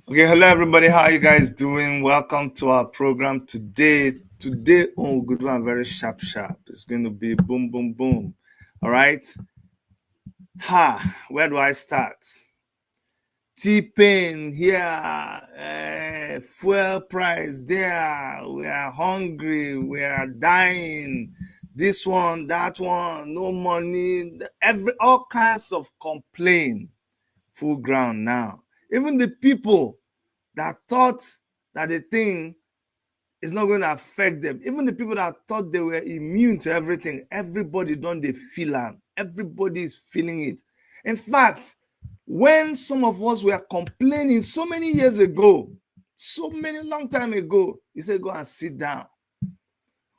Okay, hello everybody. How are you guys doing? Welcome to our program today. Oh, good one, very sharp. It's going to be boom, boom, boom. All right. Where do I start? T-pain here, fuel price there. We are hungry. We are dying. This one, that one, no money. All kinds of complaint. Full ground now. Even the people that thought that the thing is not going to affect them, even the people that thought they were immune to everything, everybody don't they feel it. Everybody is feeling it. In fact, when some of us were complaining so many years ago, so many long time ago, he said, go and sit down.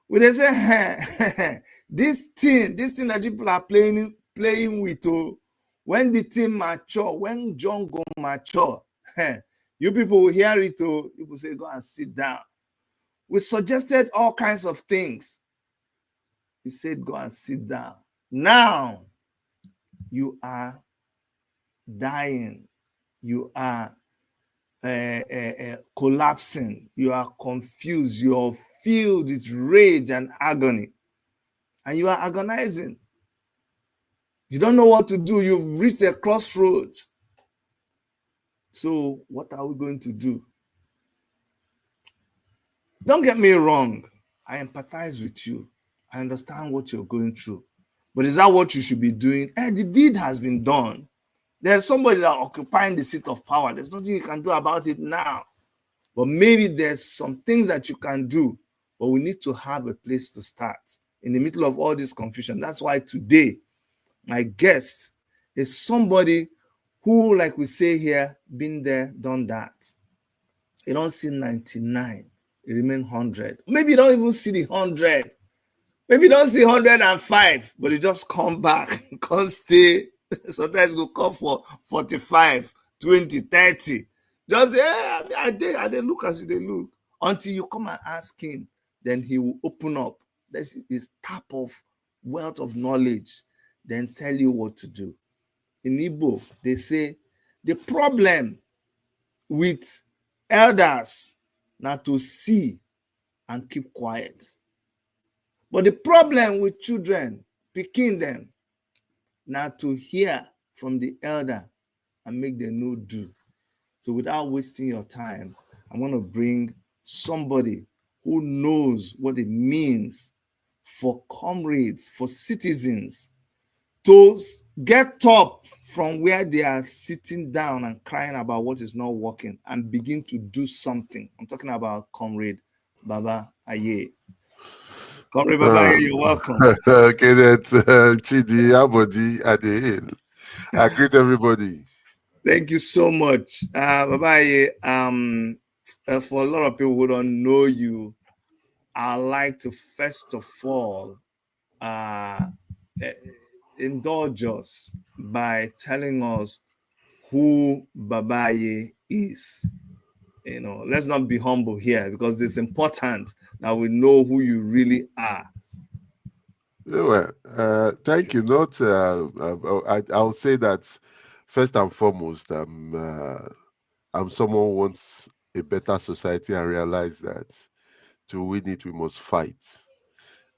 When they say, hey, this thing that people are playing with, oh, when the thing mature, when John go mature, you people will hear it, oh, people say, go and sit down. We suggested all kinds of things. He said, go and sit down. Now, you are dying. You are collapsing. You are confused. You are filled with rage and agony. And you are agonizing. You don't know what to do. You've reached a crossroads. So what are we going to do? Don't get me wrong. I empathize with you. I understand what you're going through. But is that what you should be doing? The deed has been done. There's somebody that occupying the seat of power. There's nothing you can do about it now. But maybe there's some things that you can do. But we need to have a place to start in the middle of all this confusion. That's why today, my guest is somebody who, like we say here, been there, done that. You don't see 99, you remain 100. Maybe you don't even see the 100. Maybe you don't see 105, but you just come back, come stay. Sometimes go come for 45, 20, 30. Just say, I did look as they look. Until you come and ask him, then he will open up. That's his tap of wealth of knowledge, then tell you what to do. In Igbo, they say, the problem with elders now to see and keep quiet. But the problem with children, picking them, now to hear from the elder and make them know do. So without wasting your time, I'm going to bring somebody who knows what it means for comrades, for citizens to get up from where they are sitting down and crying about what is not working and begin to do something. I'm talking about Comrade Baba Aye. Comrade Baba Aye, you're welcome. Okay, that's Chidi, Abodi, Adehil. I greet everybody. Thank you so much. Baba Aye, for a lot of people who don't know you, I'd like to first of all indulge us by telling us who Baba Aye is. Let's not be humble here because it's important that we know who you really are. Well, thank you. Not, I'll say that first and foremost, I'm someone who wants a better society and realize that to win it, we must fight.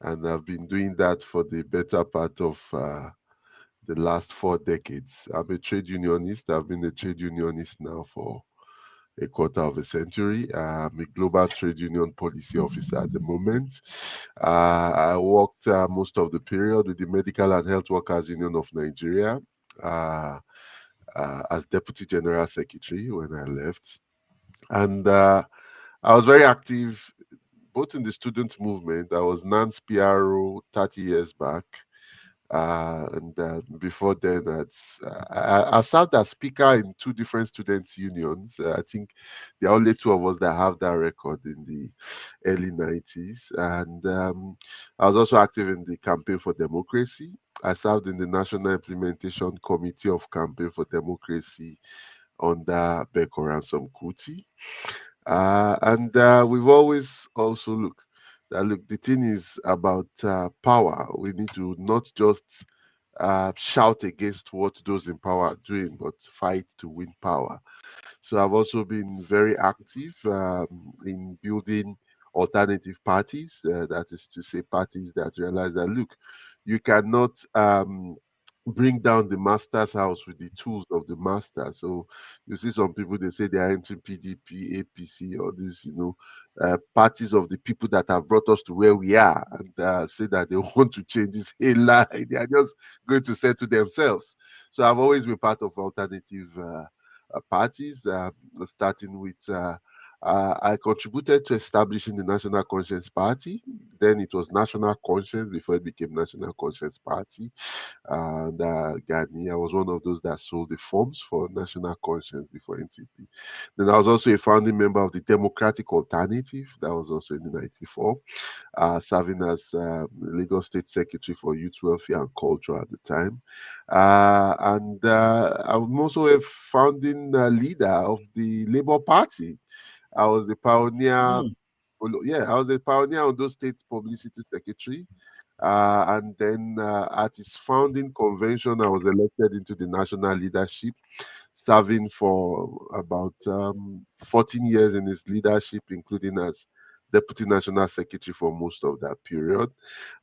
And I've been doing that for the better part of the last 4 decades. I'm a trade unionist. I've been a trade unionist now for a quarter of a century. I'm a global trade union policy officer at the moment. I worked most of the period with the Medical and Health Workers Union of Nigeria as Deputy General Secretary when I left. And I was very active both in the student movement. I was NANS PRO 30 years back. And before then, I served as speaker in 2 different students' unions. I think there are only 2 of us that have that record in the early 90s. And I was also active in the Campaign for Democracy. I served in the National Implementation Committee of Campaign for Democracy under Beko Ransom Kuti. And we've always also looked look, the thing is about power. We need to not just shout against what those in power are doing, but fight to win power. So I've also been very active in building alternative parties. That is to say, parties that realize that look, you cannot bring down the master's house with the tools of the master. So you see some people, they say they are entering PDP, APC, or these, parties of the people that have brought us to where we are, and say that they want to change this. A lie. They are just going to settle themselves. So I've always been part of alternative parties, starting with. I contributed to establishing the National Conscience Party. Then it was National Conscience before it became National Conscience Party. And Gani, I was one of those that sold the forms for National Conscience before NCP. Then I was also a founding member of the Democratic Alternative. That was also in the 94, serving as Lagos State Secretary for Youth Welfare and Culture at the time. And I'm also a founding leader of the Labour Party. I was the pioneer. Mm. Yeah, I was the pioneer on those state publicity secretary. And then at its founding convention, I was elected into the national leadership, serving for about 14 years in his leadership, including as Deputy National Secretary for most of that period.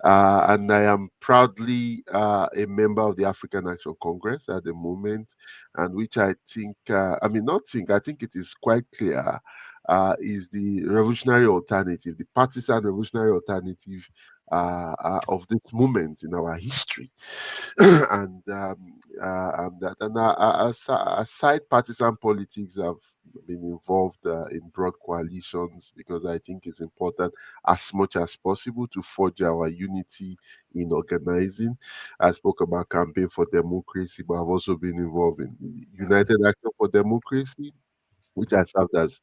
And I am proudly a member of the African Action Congress at the moment, and which I think, I mean, not think, I think it is quite clear, is the revolutionary alternative, the partisan revolutionary alternative of this moment in our history. Aside partisan politics, I've been involved in broad coalitions because I think it's important as much as possible to forge our unity in organizing. I spoke about campaign for democracy, but I've also been involved in the United Action for Democracy, which I served as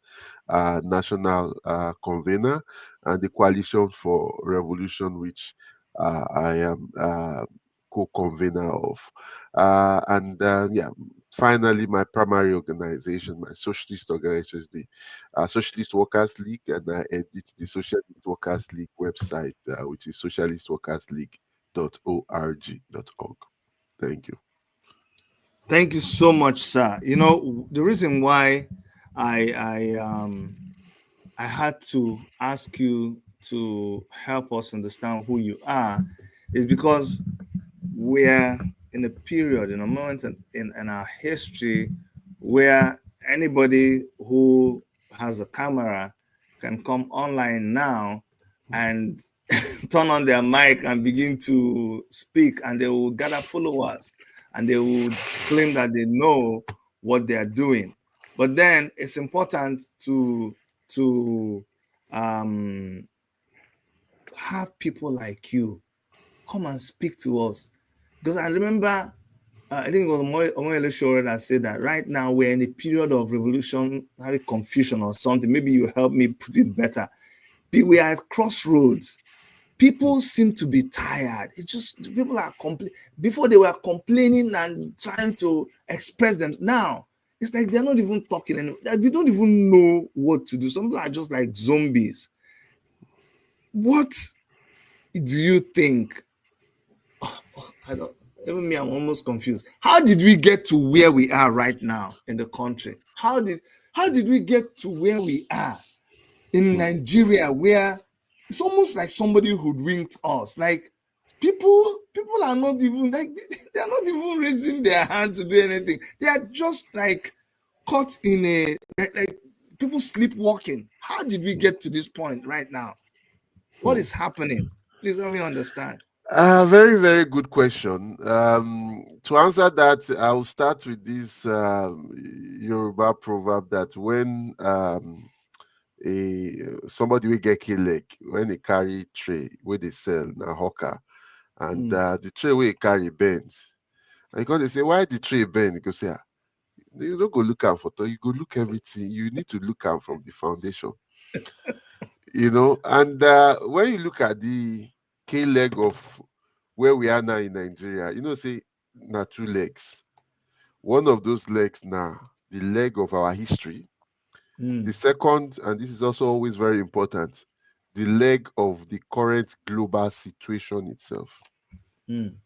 national convener, and the Coalition for Revolution, which I am co-convener of. Yeah, finally, my primary organization, my socialist organization, is the Socialist Workers League, and I edit the Socialist Workers League website, which is socialistworkersleague.org.org. Thank you. Thank you so much, sir. You know, the reason why I had to ask you to help us understand who you are is because we're in a period, in a moment in our history where anybody who has a camera can come online now and turn on their mic and begin to speak, and they will gather followers and they will claim that they know what they are doing. But then it's important to um, have people like you come and speak to us. Because I remember, I think it was Omoyele Shore that said that right now we're in a period of revolutionary confusion or something. Maybe you help me put it better. We are at crossroads. People seem to be tired. It's just people are complaining. Before they were complaining and trying to express them. Now it's like they're not even talking anymore. They don't even know what to do. Some people are just like zombies. What do you think? I don't. Even me, I'm almost confused. How did we get to where we are right now in the country? How did we get to where we are in Hmm. Nigeria, where it's almost like somebody hoodwinked us? Like people are not even like they are not even raising their hand to do anything. They are just like caught in a like people sleepwalking. How did we get to this point right now? What Hmm. is happening? Please let me understand. Very, very good question. To answer that, I'll start with this Yoruba proverb that when somebody will get killed, like when they carry tray where they sell na hawker, and Mm. the tray where he carry bends, and because they say why the tray bend, you go say, "Ah, you don't go look out for top, you go look everything. You need to look out from the foundation, And when you look at the K leg of where we are now in Nigeria, say na two legs. One of those legs now, the leg of our history. The Mm. second, and this is also always very important, the leg of the current global situation itself. Mm.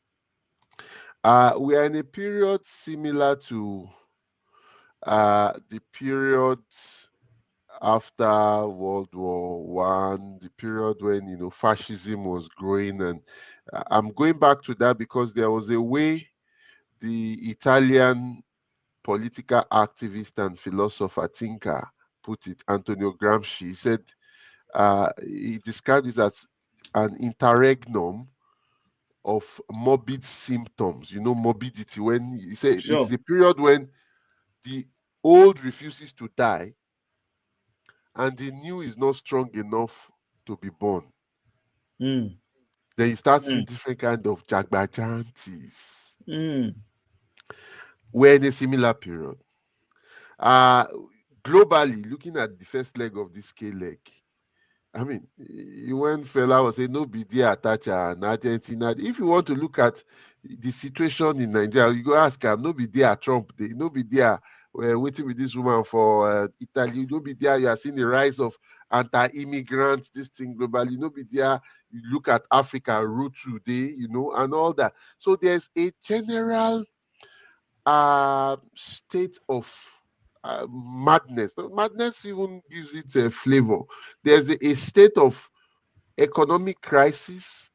We are in a period similar to the period after World War One, the period when fascism was growing, and I'm going back to that because there was a way the Italian political activist and philosopher thinker put it, Antonio Gramsci. He said he described it as an interregnum of morbid symptoms. Morbidity. When he said it's Sure. a period when the old refuses to die and the new is not strong enough to be born. Mm. Then you start seeing Mm. different kind of jagbajantis. Mm. We're in a similar period. Uh, Globally, looking at the first leg of this K leg, I mean, when Fela was saying, no be there attach and Argentina, if you want to look at the situation in Nigeria, you go ask him, no be there Trump, no be there waiting with this woman for Italy, no be there, you are seeing the rise of anti-immigrants, this thing globally, no be there, you look at Africa, root today, and all that. So there's a general state of madness. Madness even gives it a flavor. There's a state of economic crisis,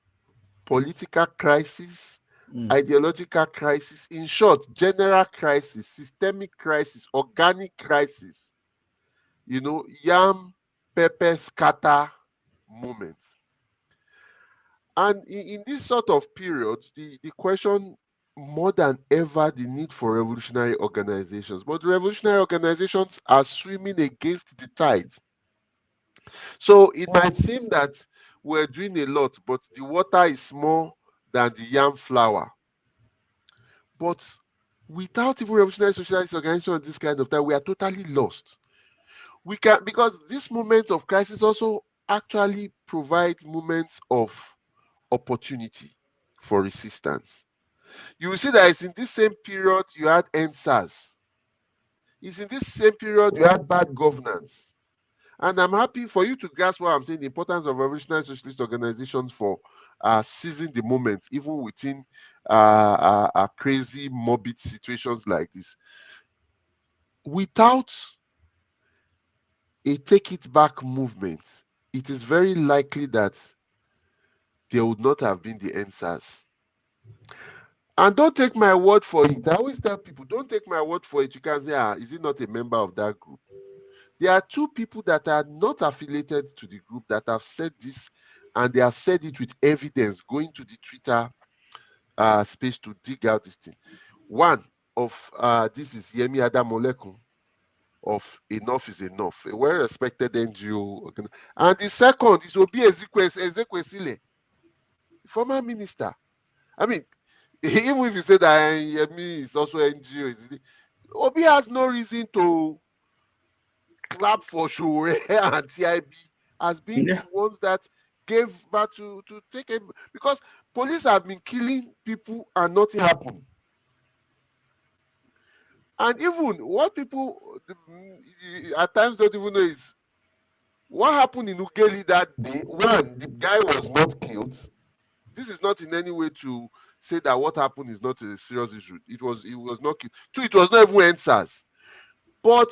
political crisis, Mm. ideological crisis. In short, general crisis, systemic crisis, organic crisis. Yam, pepper, scatter moments. And in this sort of periods, the question more than ever the need for revolutionary organizations. But revolutionary organizations are swimming against the tide. So it might seem that we're doing a lot, but the water is small than the yam flour. But without even revolutionary socialist organizations this kind of time, we are totally lost. We can, because this moment of crisis also actually provide moments of opportunity for resistance. You will see that it's in this same period you had NSAS. It's in this same period you had bad governance. And I'm happy for you to grasp what I'm saying, the importance of revolutionary socialist organizations for seizing the moment, even within crazy, morbid situations like this. Without a take it back movement, it is very likely that there would not have been the NSAS. And don't take my word for it. I always tell people, don't take my word for it. You can say, is he not a member of that group? There are two people that are not affiliated to the group that have said this, and they have said it with evidence, going to the Twitter space to dig out this thing. One of this is Yemi Adamolekun of Enough is Enough, a well-respected NGO. And the second is Obi Ezekwesili, former minister. I mean, even if you say that Yemi is also NGO, Obi has no reason to clap for Shure and TIB as being the Yeah. ones that gave back to take it, because police have been killing people and nothing happened. And even what people at times don't even know is what happened in Ugeli that day. One, the guy was not killed. This is not in any way to say that what happened is not a serious issue. It was not killed. Two, it was not even answers. But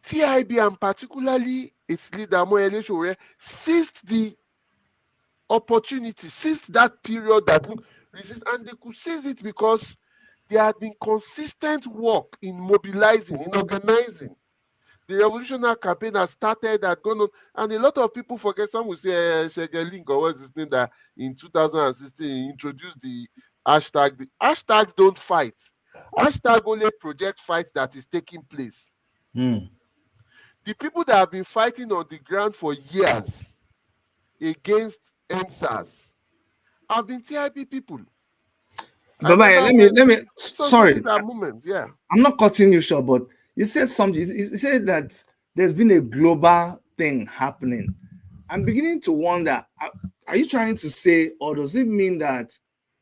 TIB and particularly its leader Moyele Sowore seized the opportunity, seized that period that resist, and they could seize it because there had been consistent work in mobilizing, in organizing. The revolutionary campaign has started, had gone on, and a lot of people forget. Some will say Shegelink or what's his name, that in 2016 introduced the hashtag. The hashtags don't fight. Hashtag only project fight that is taking place. Mm. The people that have been fighting on the ground for years against NSAS have been TIB people. I Baba, remember let me, so sorry, these are moments, yeah. I'm not cutting you short, but you said something. You said that there's been a global thing happening. I'm beginning to wonder, are you trying to say, or does it mean that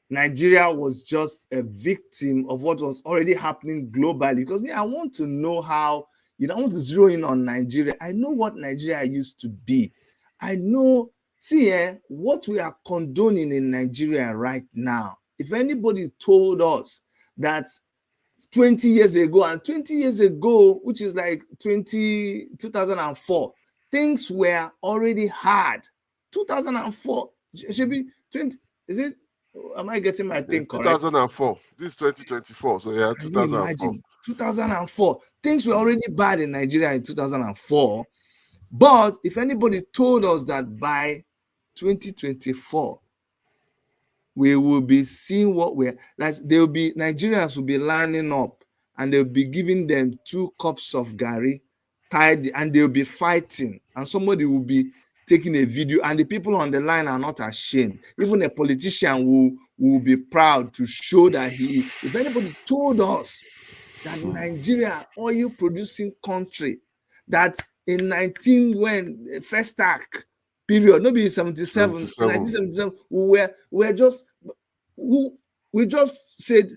Nigeria was just a victim of what was already happening globally? Because me, I want to know how, I want to zero in on Nigeria. I know what Nigeria used to be. I know, see, what we are condoning in Nigeria right now. If anybody told us that 20 years ago, and 20 years ago, which is like 2004, things were already hard. 2004 should be 20, is it, am I getting my Yeah, thing correct? 2004. This is 2024. So yeah, Can you 2004. imagine? 2004, things were already bad in Nigeria in 2004. But if anybody told us that by 2024 we will be seeing what we're like, there will be Nigerians will be lining up and they'll be giving them 2 cups of gari tied, and they'll be fighting, and somebody will be taking a video, and the people on the line are not ashamed. Even a politician will be proud to show that he, if anybody told us that Nigeria, oil producing country, that in 19 when first stack period, maybe 77, in 77. 1977, we were just we just said,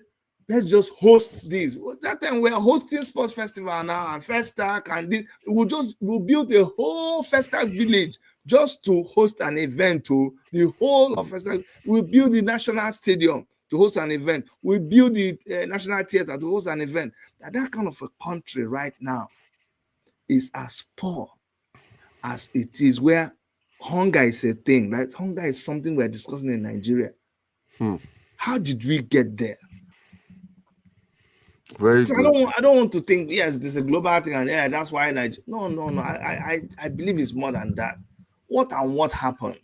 let's just host this. That time we are hosting sports festival now and first stack, and this we'll build a whole first stack village just to host an event. To the whole of first stack, we build the national stadium to host an event. We build the national theater to host an event. That kind of a country right now is as poor as it is, where hunger is a thing, right? Hunger is something we're discussing in Nigeria. Hmm. How did we get there? Very So good. I don't want to think, yes, this is a global thing, and yeah, that's why Nigeria. No. I believe it's more than that. What happened?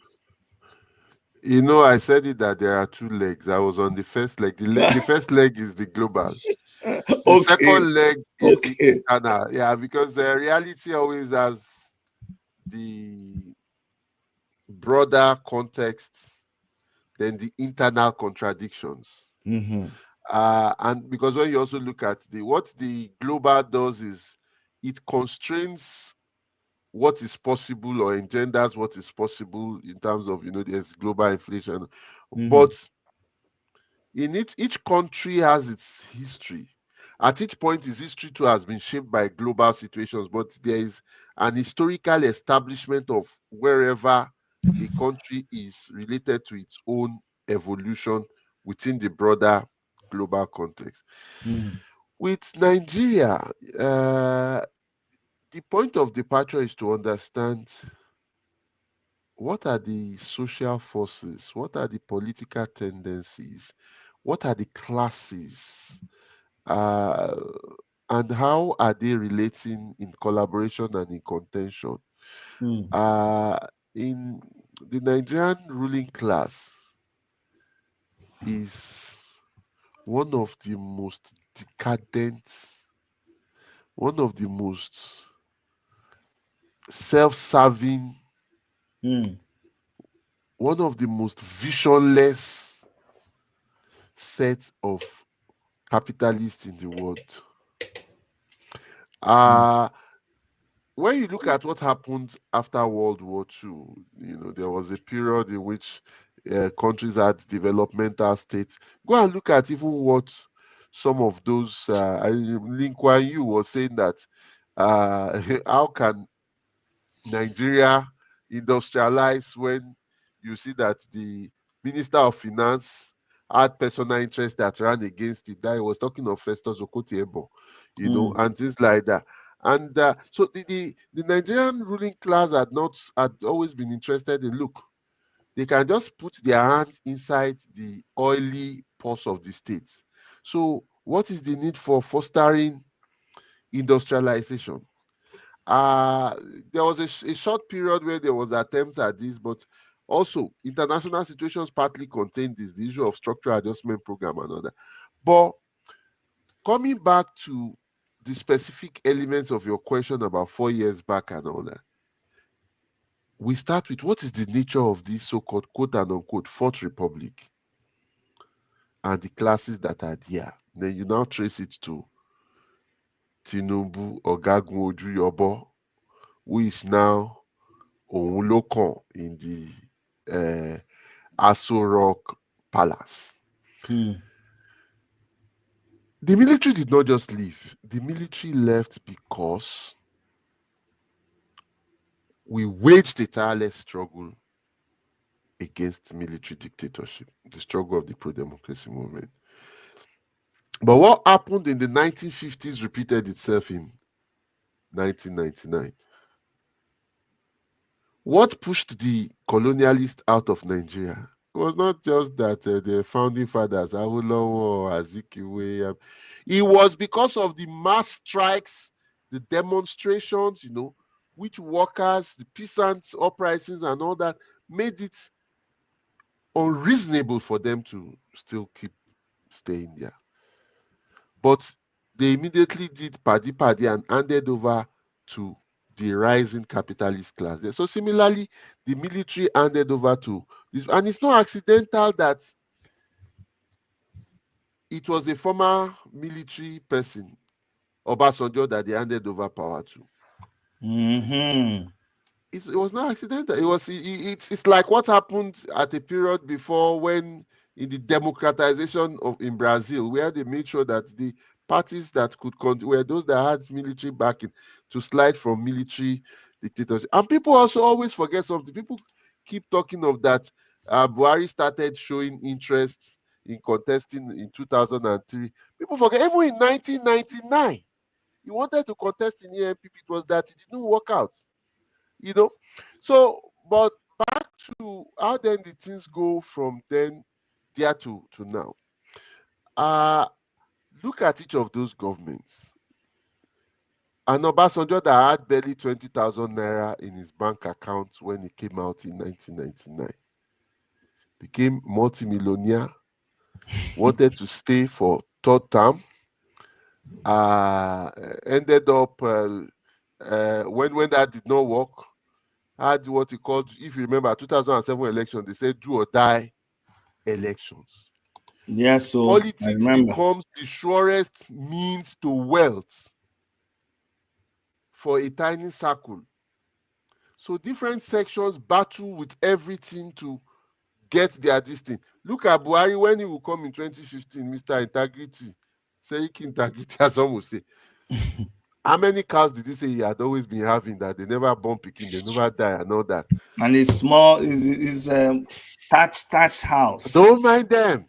You know, I said it that there are 2 legs. I was on the first leg. The first leg is the global. The Okay, second leg is the okay. internal. Yeah, because the reality always has the broader context than the internal contradictions. Mm-hmm. And because when you also look at what the global does is it constrains what is possible or engenders what is possible in terms of, there's global inflation. Mm-hmm. But in each country has its history. At each point, its history too has been shaped by global situations, but there is an historical establishment of wherever a country is related to its own evolution within the broader global context. Mm-hmm. With Nigeria, the point of departure is to understand what are the social forces, what are the political tendencies, what are the classes, uh, and how are they relating in collaboration and in contention. Mm-hmm. Uh, in the Nigerian ruling class is one of the most decadent, one of the most self-serving, one of the most visionless sets of capitalists in the world. Uh, when you look at what happened after World War II, there was a period in which countries had developmental states. Go and look at even what some of those, Lin Kuan Yew was saying that how can Nigeria industrialize when you see that the Minister of Finance had personal interest that ran against it? That he was talking of Festus Okotie-Eboh, and things like that. And so the Nigerian ruling class had always been interested in, look, they can just put their hands inside the oily purse of the states. So what is the need for fostering industrialization? Uh, there was a short period where there was attempts at this, but also international situations partly contained this, the issue of structural adjustment program and all that. But coming back to the specific elements of your question about 4 years back and all that, we start with what is the nature of this so-called quote and unquote Fourth Republic and the classes that are there. Then you now trace it to Tinubu Ogagun Ojuyobo, who is now Ounlokon in the Aso Rock Palace. The military did not just leave. The military left because we waged a tireless struggle against military dictatorship, the struggle of the pro-democracy movement. But what happened in the 1950s repeated itself in 1999. What pushed the colonialists out of Nigeria? It was not just that the founding fathers, Awolowo, Azikiwe, it was because of the mass strikes, the demonstrations, which workers, the peasants' uprisings and all that made it unreasonable for them to still keep staying there. But they immediately did paddy paddy and handed over to the rising capitalist class. So similarly, the military handed over to this, and it's not accidental that it was a former military person, Obasanjo, that they handed over power to. Mm-hmm. It was not accidental. It's like what happened at a period before, when in the democratization of in Brazil, where they made sure that the parties that could were those that had military backing to slide from military dictatorship. And people also always forget something. People keep talking of that. Buhari started showing interest in contesting in 2003. People forget even in 1999 he wanted to contest in EMPP. It was that it didn't work out. you know. So, but back to how then the things go from then there to now. Uh Look at each of those governments. An Obasanjo that had barely 20,000 naira in his bank account when he came out in 1999 became multimillionaire, wanted to stay for third term, ended up when that did not work, had what he called, if you remember, 2007 election, they said do or die elections. Yes, so I Politics remember. becomes the surest means to wealth for a tiny circle. So different sections battle with everything to get their this thing. Look at Buhari when he will come in 2015, Mr. Integrity, Seriki Integrity, as some will say. How many cows did he say he had always been having that they never born picking, they never die and all that? And it's small, is thatched house, Don't mind them.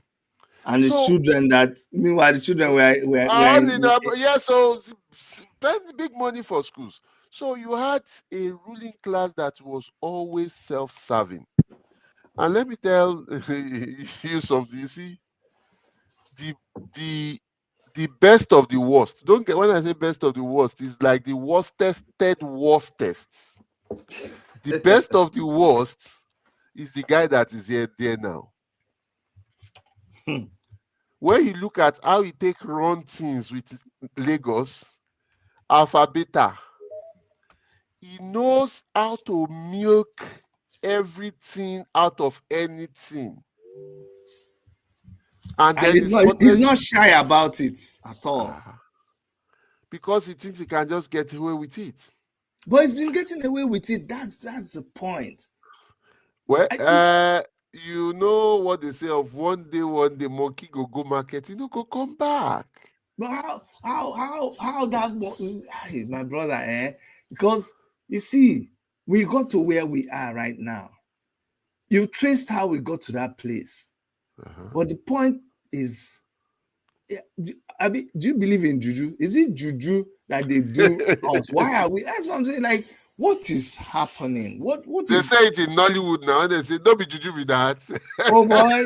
and his So children. That meanwhile, the children were all in in. yeah, so spend big money for schools. So you had a ruling class that was always self-serving. And let me tell you something. You see, the the the best of the worst. Don't get when I say best of the worst, it's like the worstest, worstest. The best of the worst is the guy that is here there now. When you look at how he take run things with Lagos, Alpha Beta, he knows how to milk everything out of anything. And And then he's not shy about it at all. because he thinks he can just get away with it. But he's been getting away with it. That's the point. Well, I, you know what they say of one day monkey go market, go come back. but how that my brother, because you see, we got to where we are right now. You've traced how we got to that place. But the point is, I mean, do you believe in juju? Is it juju that they do us? Why are we? That's what I'm saying. Like, what is happening? What They is? say it in Nollywood now, and they say don't be juju with that. Oh boy,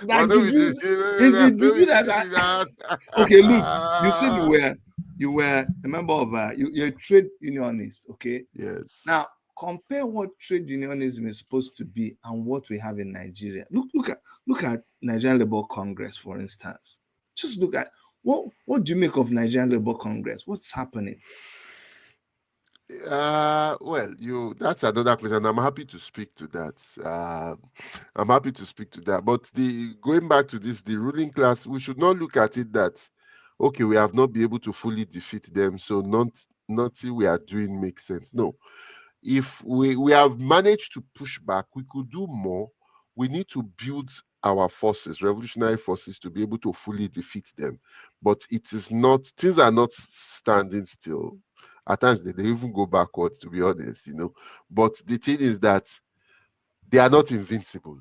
But that don't be juju juju, is the don't be juju that. juju with Okay, look, you said that. you were a member of you're a trade unionist. Okay, Yes. now compare what trade unionism is supposed to be and what we have in Nigeria. Look at Nigerian Labour Congress, for instance. Just look at what do you make of Nigerian Labour Congress? What's happening? Well, you that's another question. I'm happy to speak to that. I'm happy to speak to that. But the going back to this, the ruling class, we should not look at it that okay, we have not been able to fully defeat them, so nothing we are doing makes sense. No, if we have managed to push back, we could do more. We need to build our forces, revolutionary forces, to be able to fully defeat them. But it is not, things are not standing still. At times they even go backwards, to be honest. But the thing is that they are not invincible.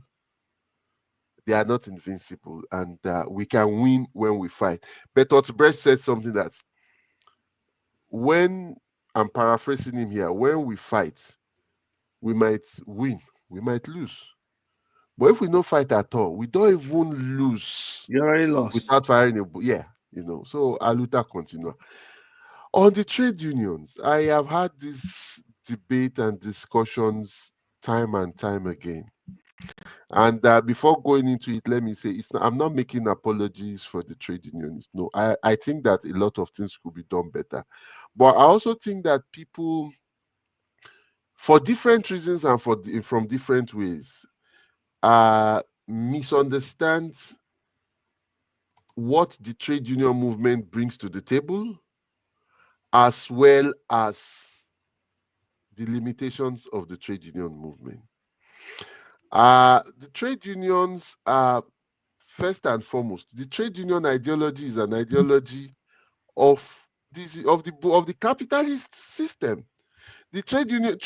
they are not invincible, and we can win when we fight. But Brecht said something that, when, I'm paraphrasing him here, when we fight, we might win, we might lose. But if we don't fight at all, we don't even lose You already lost. without firing a yeah, So aluta continua. On the trade unions, I have had this debate and discussions time and time again. And before going into it, let me say, I'm not making apologies for the trade unions. No, I think that a lot of things could be done better. But I also think that people, for different reasons and from different ways, misunderstand what the trade union movement brings to the table, as well as the limitations of the trade union movement. The trade unions are, first and foremost, the trade union ideology is an ideology of the capitalist system. The trade union,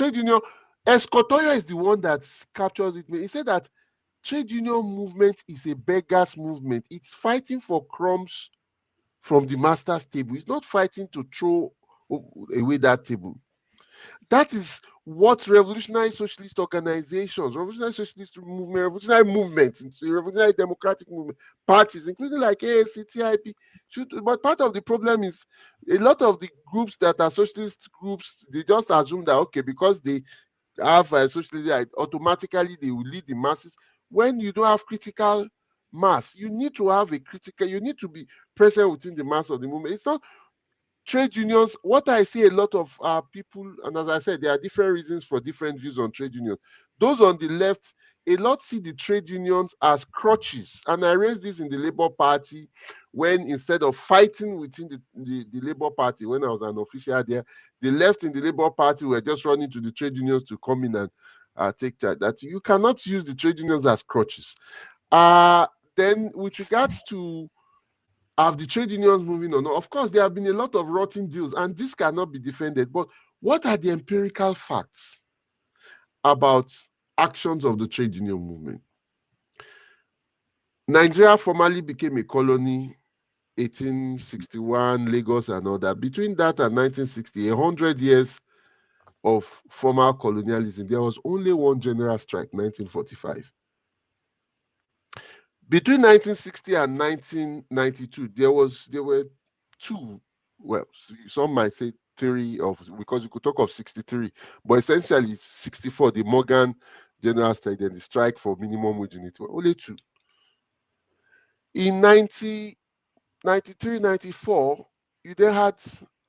Escotoya is the one that captures it. He said that trade union movement is a beggar's movement. It's fighting for crumbs from the master's table. It's not fighting to throw away that table. That is what revolutionary socialist organizations, revolutionary socialist movement, revolutionary movements, revolutionary democratic movement, parties, including like AAC, TIP, should. But part of the problem is a lot of the groups that are socialist groups, they just assume that, okay, because they have a socialist, automatically they will lead the masses. When you don't have critical mass, you need to have a critical, you need to be present within the mass of the movement. It's not trade unions. What I see a lot of people, and as I said, there are different reasons for different views on trade unions. Those on the left, a lot see the trade unions as crutches. And I raised this in the Labour Party, when instead of fighting within the Labour Party, when I was an official there, the left in the Labour Party were just running to the trade unions to come in and take charge. That you cannot use the trade unions as crutches. Then with regards to, have the trade unions moving or not? Of course, there have been a lot of rotten deals, and this cannot be defended. But what are the empirical facts about actions of the trade union movement? Nigeria formally became a colony, 1861, Lagos and all that. Between that and 1960, 100 years of formal colonialism, there was only one general strike, 1945. Between 1960 and 1992, there were two, well, some might say three, because you could talk of 63, but essentially it's 64, the Morgan general strike and the strike for minimum wage unit, were only two. In 93, 94, you then had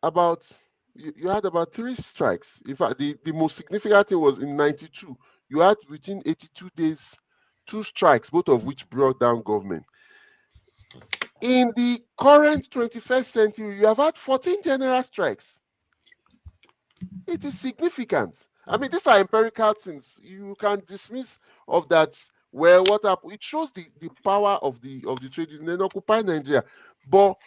about you had about three strikes. In fact, the most significant thing was in 92. You had within 82 days two strikes, both of which brought down government. In the current 21st century, you have had 14 general strikes. It is significant. I mean, these are empirical things. You can dismiss of that. Well, what happened? It shows the power of the trade union in Occupy Nigeria. But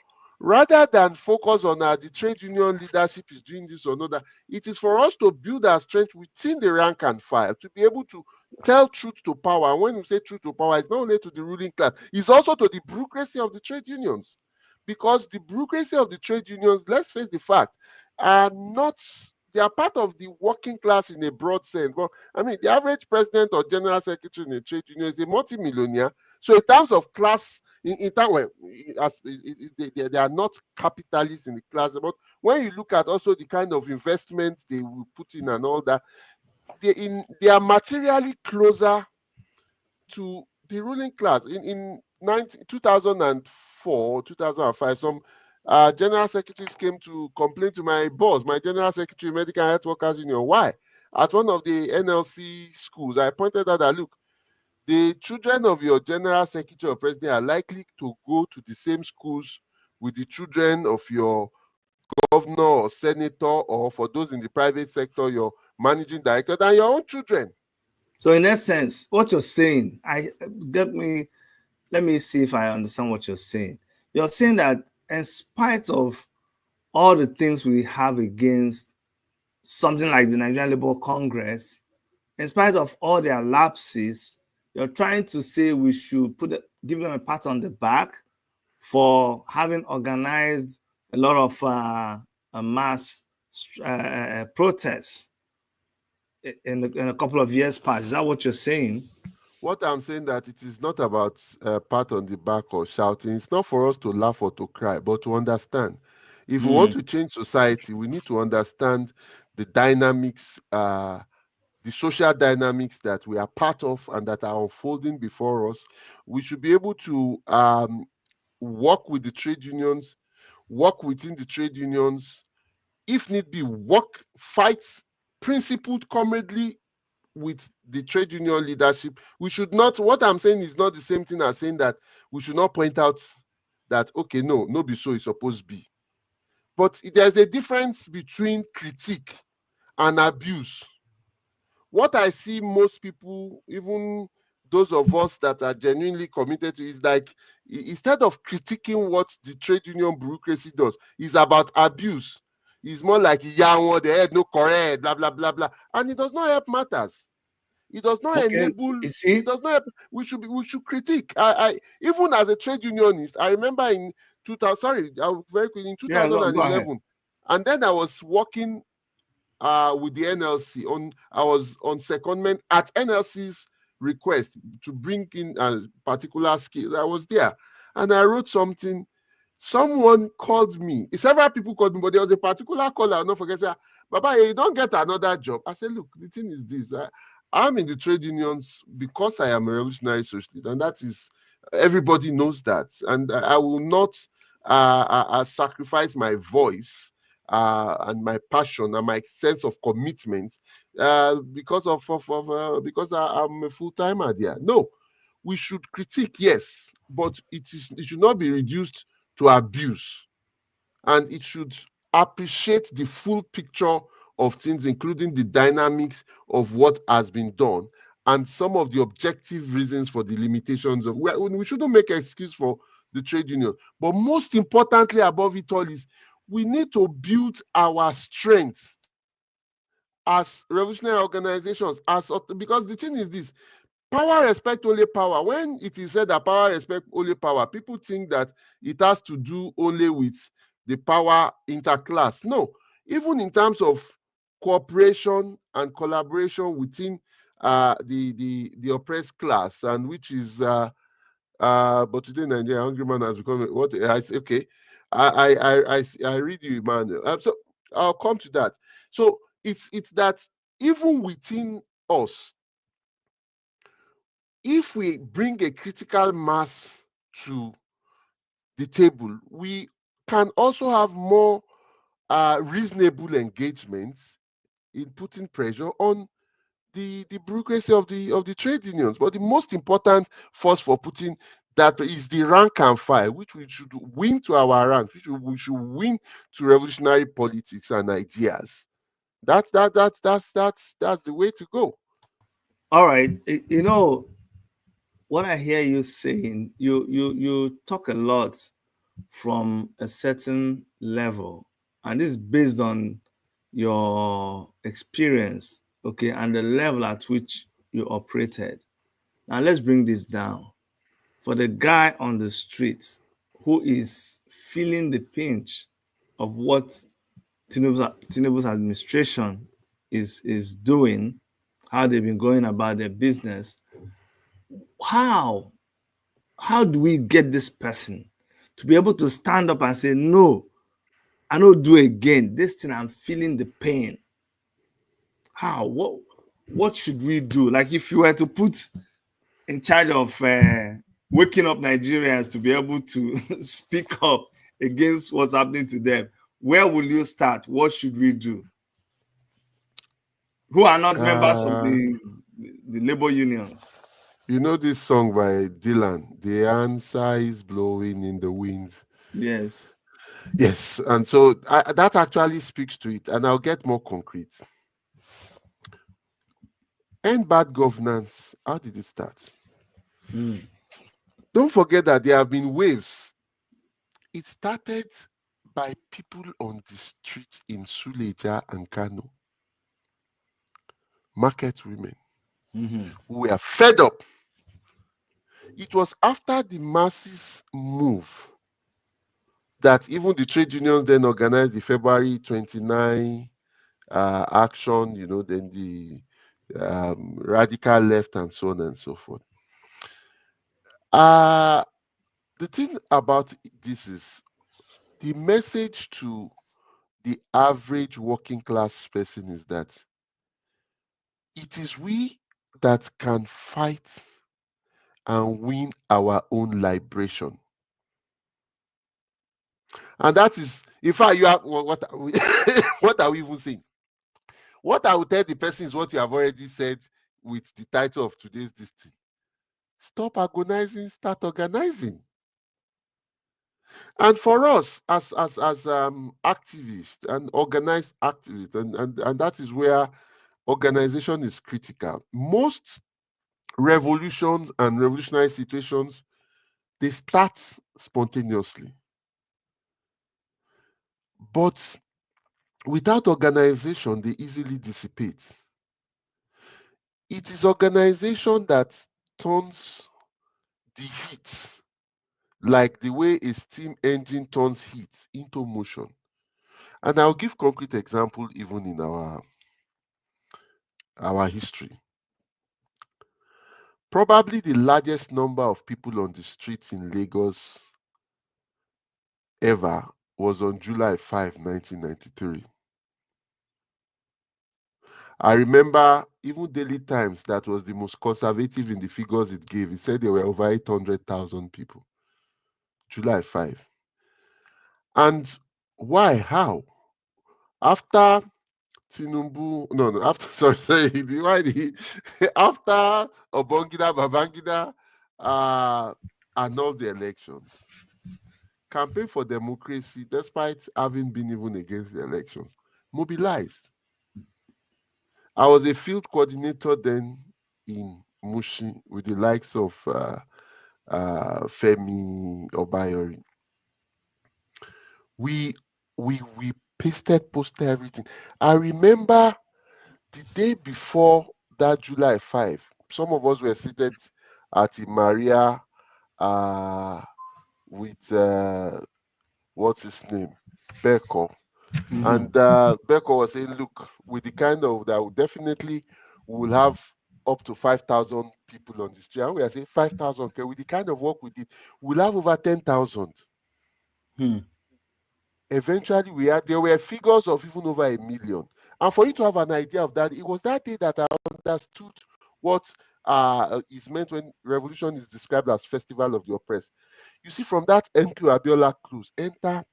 rather than focus on the trade union leadership is doing this or not, that it is for us to build our strength within the rank and file to be able to tell truth to power. And when we say truth to power, it's not only to the ruling class, it's also to the bureaucracy of the trade unions. Because the bureaucracy of the trade unions, let's face the fact, are not, they are part of the working class in a broad sense. But I mean, the average president or general secretary in a trade union is a multimillionaire. So in terms of class, in that way, they are not capitalists in the class. But when you look at also the kind of investments they will put in and all that, they are materially closer to the ruling class. In 2004, 2005, some general secretaries came to complain to my boss, my general secretary, Medical Health Workers Union. Why? At one of the NLC schools, I pointed out that, look, the children of your general secretary or president are likely to go to the same schools with the children of your governor or senator, or for those in the private sector, your managing director, than your own children. So in essence, what you're saying, let me see if I understand what you're saying. You're saying that in spite of all the things we have against something like the Nigerian Labour Congress, in spite of all their lapses, You're trying to say we should give them a pat on the back for having organized a lot of mass protests in a couple of years past. Is that what you're saying? What I'm saying that it is not about pat on the back or shouting. It's not for us to laugh or to cry, but to understand. If we want Mm. to change society, we need to understand the dynamics, the social dynamics that we are part of and that are unfolding before us. We should be able to work with the trade unions, work within the trade unions, if need be, work, fight principled comradely with the trade union leadership. We should not, what I'm saying is not the same thing as saying that we should not point out that, okay, no be so it's supposed to be. But there's a difference between critique and abuse. What I see most people, even those of us that are genuinely committed to, is like instead of critiquing what the trade union bureaucracy does, is about abuse. It's more like yeah, the head no correct, blah blah blah blah, and it does not help matters. It does not Okay, enable. you see? It does not help. We should critique. I even as a trade unionist, I remember in 2000. Sorry, I'll very quickly in Yeah, go ahead. 2011, and then I was working with the NLC on. I was on secondment at NLC's request to bring in particular skills. I was there, and I wrote something. Someone called me. Several people called me, but there was a particular caller. I'll not forget. Say, Baba, you don't get another job. I said, look, the thing is this. I'm in the trade unions because I am a revolutionary socialist, and that is everybody knows that. And I will not sacrifice my voice and my passion and my sense of commitment because because I'm a full timer there. No, we should critique, yes, but it should not be reduced to abuse, and it should appreciate the full picture of things, including the dynamics of what has been done and some of the objective reasons for the limitations of. We shouldn't make an excuse for the trade union, but most importantly, above it all, is we need to build our strength as revolutionary organizations, because the thing is this: power respect only power. When it is said that power respect only power, people think that it has to do only with the power interclass. No, even in terms of cooperation and collaboration within the oppressed class, and which is but today Nigeria, hungry man has become what I say. Okay, I read you, Emmanuel. So I'll come to that. So it's that even within us, if we bring a critical mass to the table, we can also have more reasonable engagements in putting pressure on the bureaucracy of the trade unions. But the most important force for putting that is the rank and file, which we should win to our ranks, which we should win to revolutionary politics and ideas. That's the way to go. All right. You know what I hear you saying. You talk a lot from a certain level, and this is based on your experience, okay, and the level at which you operated. Now let's bring this down. For the guy on the street who is feeling the pinch of what Tinubu's administration is doing, how they've been going about their business, how how do we get this person to be able to stand up and say, no, I don't do again. This thing, I'm feeling the pain. How? What should we do? Like if you were to put in charge of waking up Nigerians to be able to speak up against what's happening to them, where will you start? What should we do? Who are not members of Uh, the labor unions? you know this song by Dylan, The Answer is Blowing in the Wind. Yes. Yes, and so that actually speaks to it, and I'll get more concrete. End bad governance. How did it start? Mm. Don't forget that there have been waves. It started by people on the street in Suleja and Kano, market women Mm-hmm. who were fed up. It was after the masses move that even the trade unions then organized the February 29 action, then the radical left and so on and so forth. The thing about this is the message to the average working class person is that it is we that can fight and win our own liberation. And that is, in fact, you have what are we, what are we even saying? What I will tell the person is what you have already said with the title of today's this thing. Stop agonizing, start organizing. And for us as activists and organized activists, and that is where organization is critical. Most revolutions and revolutionary situations, they start spontaneously. But without organization, they easily dissipate. It is organization that turns the heat, like the way a steam engine turns heat into motion. And I'll give concrete example even in our history. Probably the largest number of people on the streets in Lagos ever was on July 5, 1993. I remember even Daily Times, that was the most conservative in the figures it gave. It said there were over 800,000 people. July 5. And why? How? After Tinubu, no, after, sorry, after Babangida annulled the elections, Campaign for Democracy, despite having been even against the elections, mobilized. I was a field coordinator then in Mushi with the likes of Femi Obayori. We we pasted, posted everything. I remember the day before that July 5, some of us were seated at Maria with what's his name? Beko. And Beko was saying, look, with the kind of that, definitely will have up to 5,000 people on the street. And we are saying 5,000, okay, with the kind of work we did, we'll have over 10,000. Eventually, there were figures of even over 1,000,000. And for you to have an idea of that, it was that day that I understood what is meant when revolution is described as festival of the oppressed. You see, from that MQ Abiola close, enter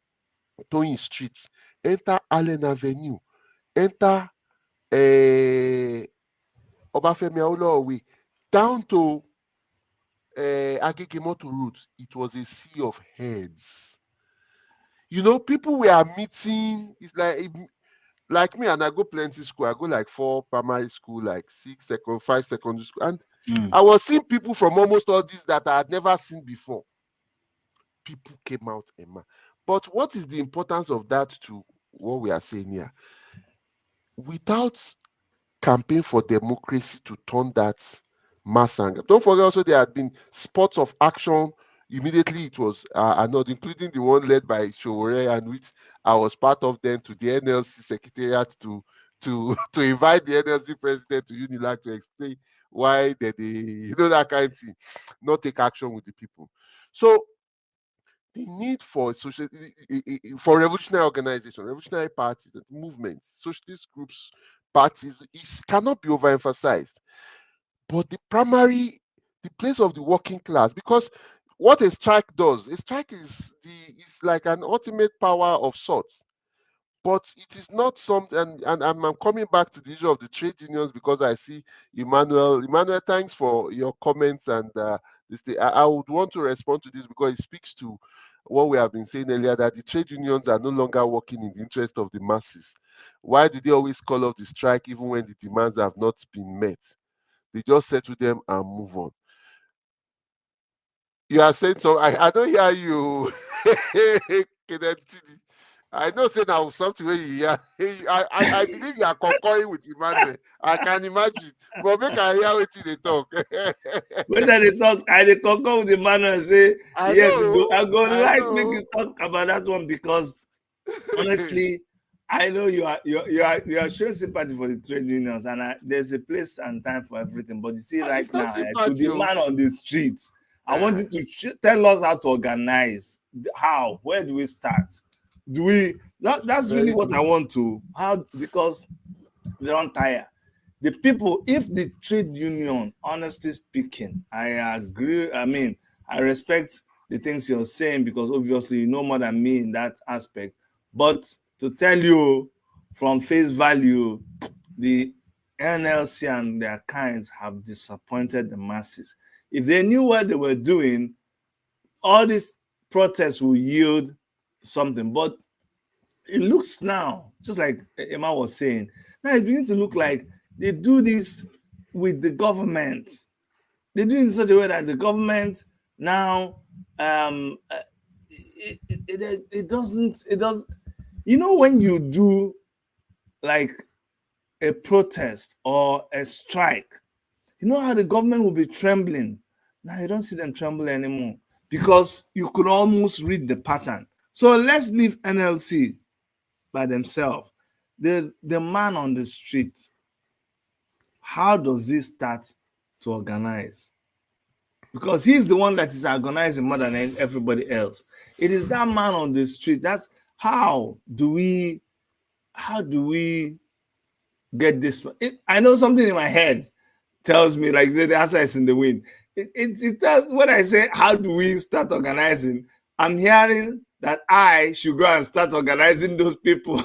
Toyin Street, enter Allen Avenue, enter Obafemi Awolowo Way, down to Agege Road. It was a sea of heads. People were meeting. It's like me, and I go plenty school. I go like 4 primary school, like 5 secondary school, and I was seeing people from almost all these that I had never seen before. People came out, Emma. But what is the importance of that to what we are saying here? Without campaign for democracy to turn that mass anger. Don't forget also there had been spots of action. Immediately it was another, including the one led by Showore, and which I was part of then, to the NLC secretariat to to invite the NLC president to Unilag to explain why they that kind of thing, not take action with the people. So the need for for revolutionary organization, revolutionary parties and movements, socialist groups, parties cannot be overemphasized. But the place of the working class, because what a strike does, a strike is like an ultimate power of sorts. But it is not something, and I'm coming back to the issue of the trade unions, because I see Emmanuel. Emmanuel, thanks for your comments, and this thing. I would want to respond to this because it speaks to what we have been saying earlier, that the trade unions are no longer working in the interest of the masses. Why do they always call off the strike even when the demands have not been met? They just settle them and move on. You are saying so. I don't hear you. Kenneth Chidi. I know say now something where you hear. I believe you are concurring with Emmanuel. I can imagine. But make I hear what they talk. When they talk, I dey concur with the man and say, I yes, know. I go I like make know. you talk about that one because honestly, I know you are showing sympathy for the trade unions, and there's a place and time for everything. But you see, right It's not now, to sympathy. the man on the streets, I want Uh, you to tell us how to organize. How? Where do we start? Do we? That's really very what good. I want to. How? Because they don't tire. The people, if the trade union, honestly speaking, I agree. I mean, I respect the things you're saying because obviously you know more than me in that aspect. But to tell you from face value, the NLC and their kinds have disappointed the masses. If they knew what they were doing, all these protests will yield something. But it looks now, just like Emma was saying, now it begins to look like they do this with the government. They do it in such a way that the government now it doesn't it does you know when you do like a protest or a strike, you know how the government will be trembling. Now you don't see them tremble anymore because you could almost read the pattern. So let's leave NLC by themselves. The man on the street, how does he start to organize? Because he's the one that is organizing more than everybody else. It is that man on the street. That's how do we get this? I know something in my head tells me like the answer is in the wind. It tells when I say how do we start organizing, I'm hearing that I should go and start organizing those people.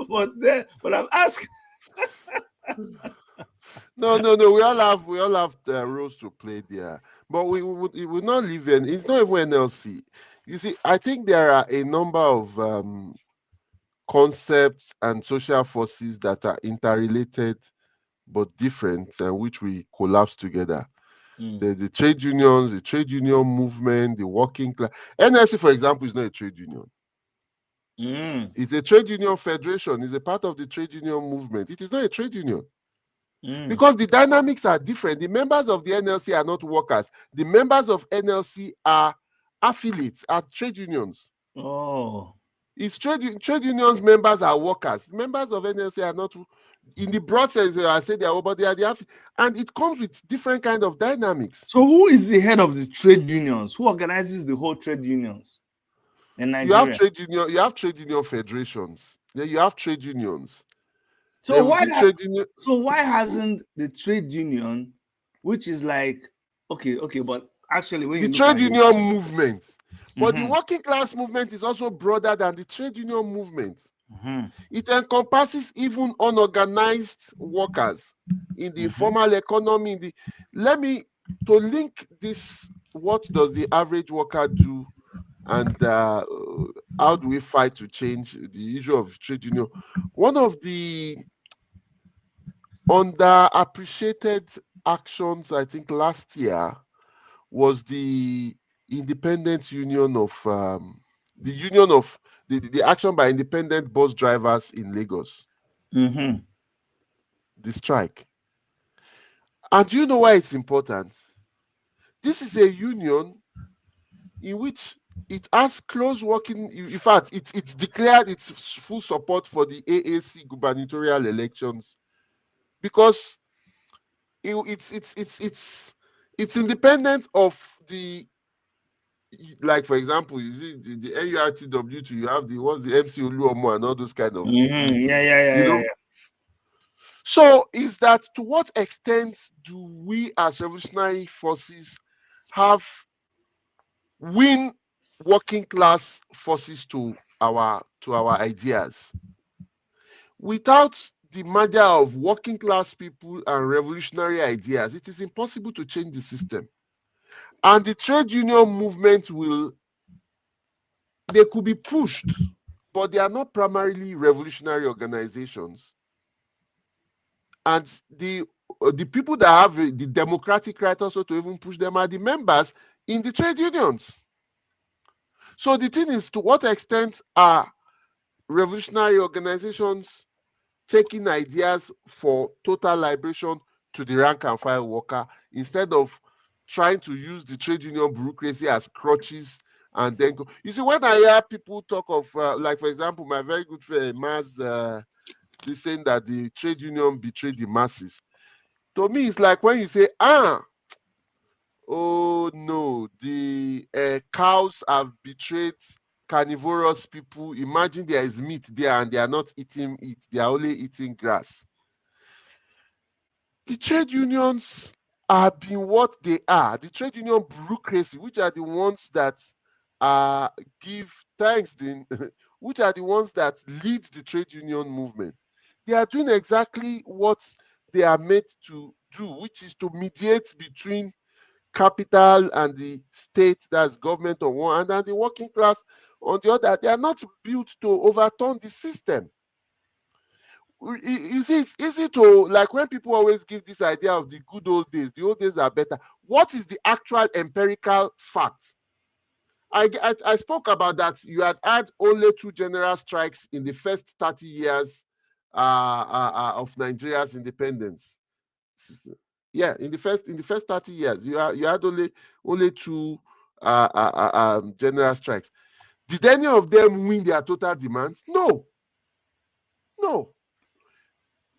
But I'm asking. No, no, no. We all have roles to play there, but we will not leave in. It's not even NLC. You see, I think there are a number of concepts and social forces that are interrelated but different, and which we collapse together. Mm. There's the trade unions, the trade union movement, the working class. NLC, for example, is not a trade union. Mm. It's a trade union federation. It's a part of the trade union movement. It is not a trade union. Mm. Because the dynamics are different. The members of the NLC are not workers. The members of NLC are affiliates, are trade unions. Oh. It's trade unions members are workers. Members of NLC are not, in the broad sense, I say they are, but they are the and it comes with different kind of dynamics. So who is the head of the trade unions? Who organizes the whole trade unions in You have Nigeria? trade union federations. Then you have trade unions. So Then why within trade union, so why hasn't the trade union, which is like okay, but actually when the you look trade at it, union movement. But the mm-hmm, working class movement is also broader than the trade union movement. mm-hmm, It encompasses even unorganized workers in the mm-hmm. informal economy. Let me to link this. What does the average worker do, and how do we fight to change the issue of trade union? One of the underappreciated actions, I think, last year was the independent union of the union of the action by independent bus drivers in Lagos, Mm-hmm. the strike. And do you know why it's important? This is a union in which it has close working. In fact, it's declared its full support for the AAC gubernatorial elections because it's independent of the, like for example, you see the NURTW2, you have the what's the MC Oluomo and all those kind of Mm-hmm. people, you Yeah. know. So is that to what extent do we as revolutionary forces have win working class forces to our ideas? Without the merger of working class people and revolutionary ideas, it is impossible to change the system. And the trade union movement they could be pushed, but they are not primarily revolutionary organizations. And the people that have the democratic right also to even push them are the members in the trade unions. So the thing is, to what extent are revolutionary organizations taking ideas for total liberation to the rank and file worker instead of trying to use the trade union bureaucracy as crutches and then go. You see, when I hear people talk of, like, for example, my very good friend Maz, they saying that the trade union betrayed the masses. To me, it's like when you say, oh no, the cows have betrayed carnivorous people. Imagine there is meat there and they are not eating it, they are only eating grass. The trade unions are being what they are. The trade union bureaucracy, which are the ones that give thanks, which are the ones that lead the trade union movement. They are doing exactly what they are made to do, which is to mediate between capital and the state, that's government on one hand, and the working class on the other. They are not built to overturn the system. You see, it's easy to, like, when people always give this idea of the good old days, the old days are better. What is the actual empirical fact? I spoke about that. You had only 2 general strikes in the first 30 years of Nigeria's independence. Yeah, in the first 30 years, you had only 2 general strikes. Did any of them win their total demands? No, no.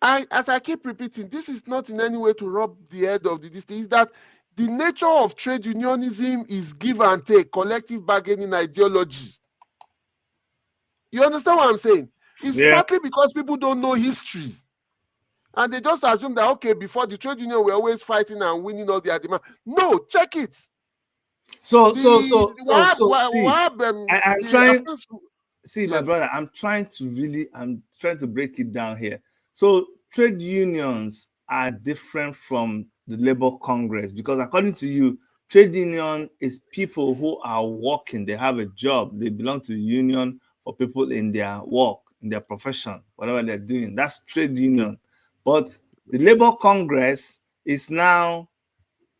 As I keep repeating, this is not in any way to rub the head of the district. Is that the nature of trade unionism is give and take, collective bargaining ideology. You understand what I'm saying? It's Yeah. partly because people don't know history. And they just assume that, okay, before the trade union, we're always fighting and winning all their demand. No, check it. So see, What I'm the trying. offense? See, my Yes. brother, I'm trying to break it down here. So trade unions are different from the labor congress because according to you, trade union is people who are working, they have a job, they belong to the union for people in their work, in their profession, whatever they're doing. That's trade union. But the labor congress is now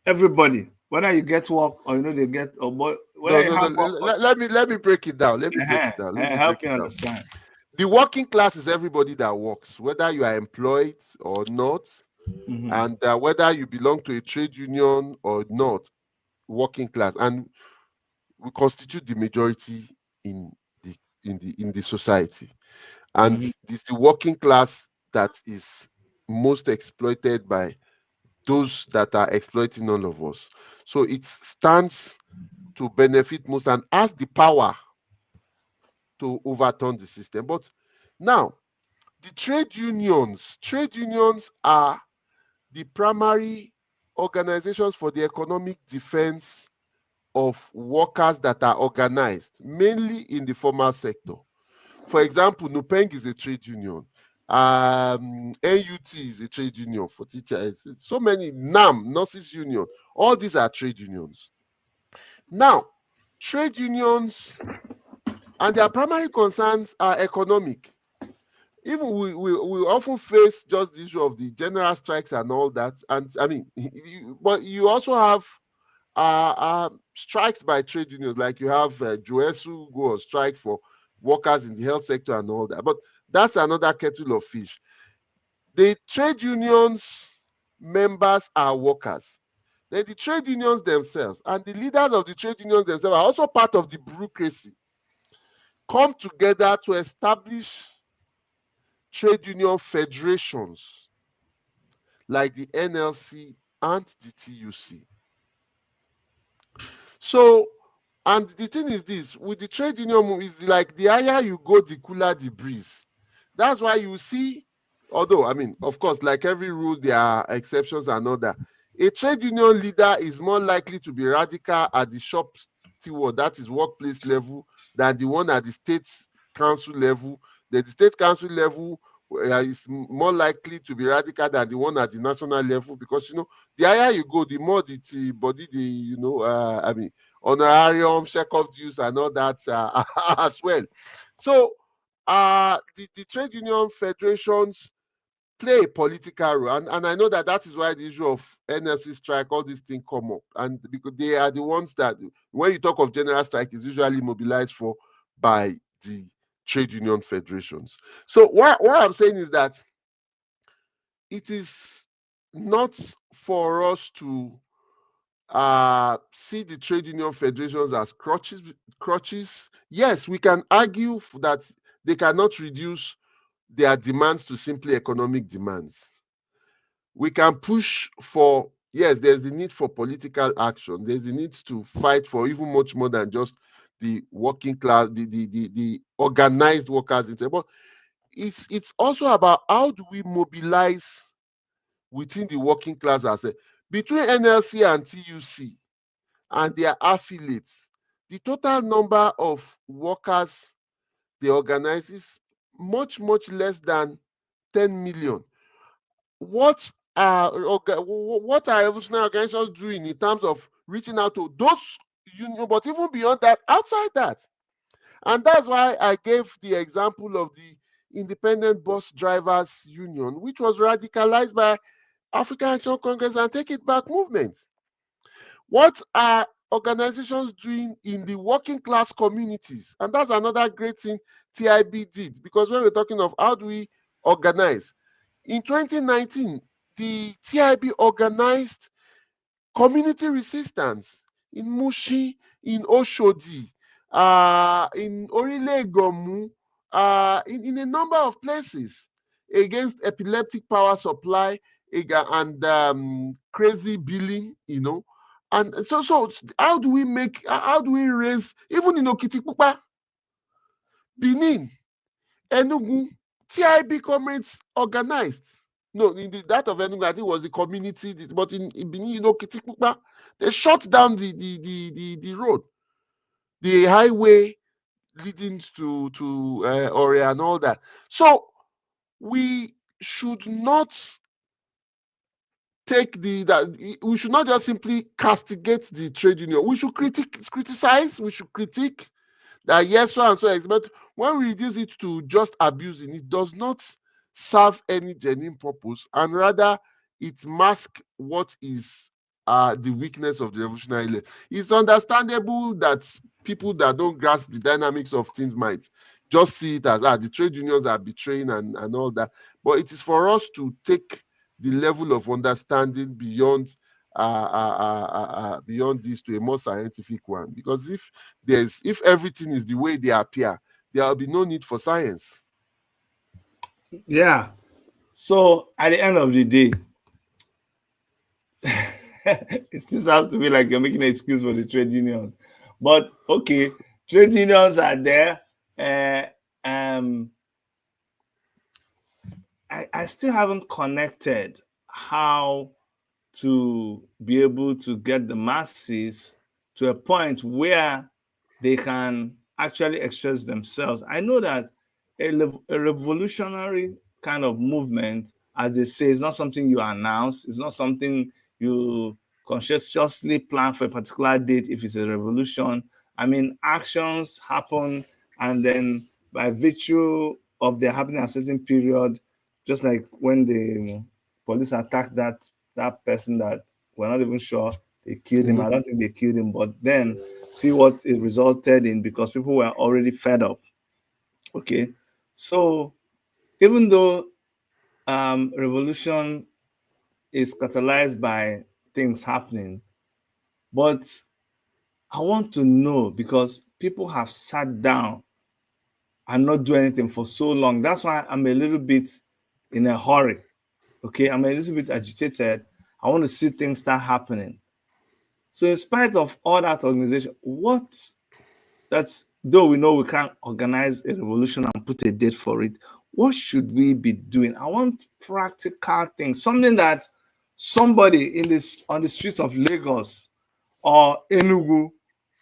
everybody, whether you get work or they get, or No, whether you no, no. have work or Let me break it down. Let me break it down. Let me help break me it down. understand. The working class is everybody that works, whether you are employed or not, Mhm. and whether you belong to a trade union or not. Working class, and we constitute the majority in the society, and Mhm. it's the working class that is most exploited by those that are exploiting all of us. So it stands to benefit most and has the power to overturn the system. But now, the trade unions are the primary organizations for the economic defense of workers that are organized, mainly in the formal sector. For example, Nupeng is a trade union. NUT is a trade union for teachers. So many, NAM, Nurses Union, all these are trade unions. Now, trade unions and their primary concerns are economic. Even we often face just the issue of the general strikes and all that. And I mean, but you also have strikes by trade unions, like you have Joesu go on strike for workers in the health sector and all that. But that's another kettle of fish. The trade unions members are workers. Then the trade unions themselves and the leaders of the trade unions themselves are also part of the bureaucracy, come together to establish trade union federations like the NLC and the TUC. So, and the thing is this, with the trade union, is like the higher you go, the cooler the breeze. That's why you see, although, I mean, of course, like every rule, there are exceptions and all that. A trade union leader is more likely to be radical at the shop steward, that is workplace level, than the one at the state council level. The state council level is more likely to be radical than the one at the national level, because the higher you go, the more the body, I mean, honorarium, check-off dues, and all that as well. So the trade union federations play a political role, and I know that is why the issue of NLC strike, all these things come up, and because they are the ones that, when you talk of general strike, is usually mobilized for by the trade union federations. So what I'm saying is that it is not for us to see the trade union federations as crutches. Yes, we can argue that they cannot reduce their demands to simply economic demands. We can push for, yes, there's the need for political action. There's the need to fight for even much more than just the working class, the organized workers. But it's also about how do we mobilize within the working class as a, between NLC and TUC and their affiliates. The total number of workers they organize is much less than 10 million. What what are evolutionary organizations doing in terms of reaching out to those union, but even beyond that, outside that? And that's why I gave the example of the Independent Bus Drivers Union, which was radicalized by African Action Congress and Take It Back movement. What are organizations doing in the working class communities? And that's another great thing TIB did, because when we're talking of how do we organize, in 2019, the TIB organized community resistance in Mushi, in Oshodi, in Orile Gomu, in a number of places against epileptic power supply and crazy billing, you know. And so how do we raise, even in Okitipupa, Benin, Enugu, TIB comrades organized. No, that of Enugu, I think, was the community, but in Benin, Okitipupa, they shut down the road, the highway leading to Ore and all that. So we should not we should not just simply castigate the trade union. We should criticize, we should critique that, yes, so and so is, but when we reduce it to just abusing, it does not serve any genuine purpose, and rather it masks what is the weakness of the revolutionary left. It's understandable that people that don't grasp the dynamics of things might just see it as the trade unions are betraying and all that, but it is for us to take the level of understanding beyond beyond this to a more scientific one, because if everything is the way they appear, there will be no need for science. Yeah. So at the end of the day, it still has to be like you're making an excuse for the trade unions. But okay, trade unions are there. Um, I still haven't connected how to be able to get the masses to a point where they can actually express themselves. I know that a revolutionary kind of movement, as they say, is not something you announce. It's not something you consciously plan for a particular date if it's a revolution. I mean, actions happen, and then by virtue of their happening at a certain period, just like when the police attacked that person that we're not even sure they killed him. I don't think they killed him, but then see what it resulted in, because people were already fed up. Okay, so even though revolution is catalyzed by things happening, but I want to know, because people have sat down and not do anything for so long. That's why I'm a little bit in a hurry. Okay, I'm a little bit agitated. I want to see things start happening. So in spite of all that organization, though we know we can't organize a revolution and put a date for it, what should we be doing? I want practical things, something that somebody on the streets of Lagos or Enugu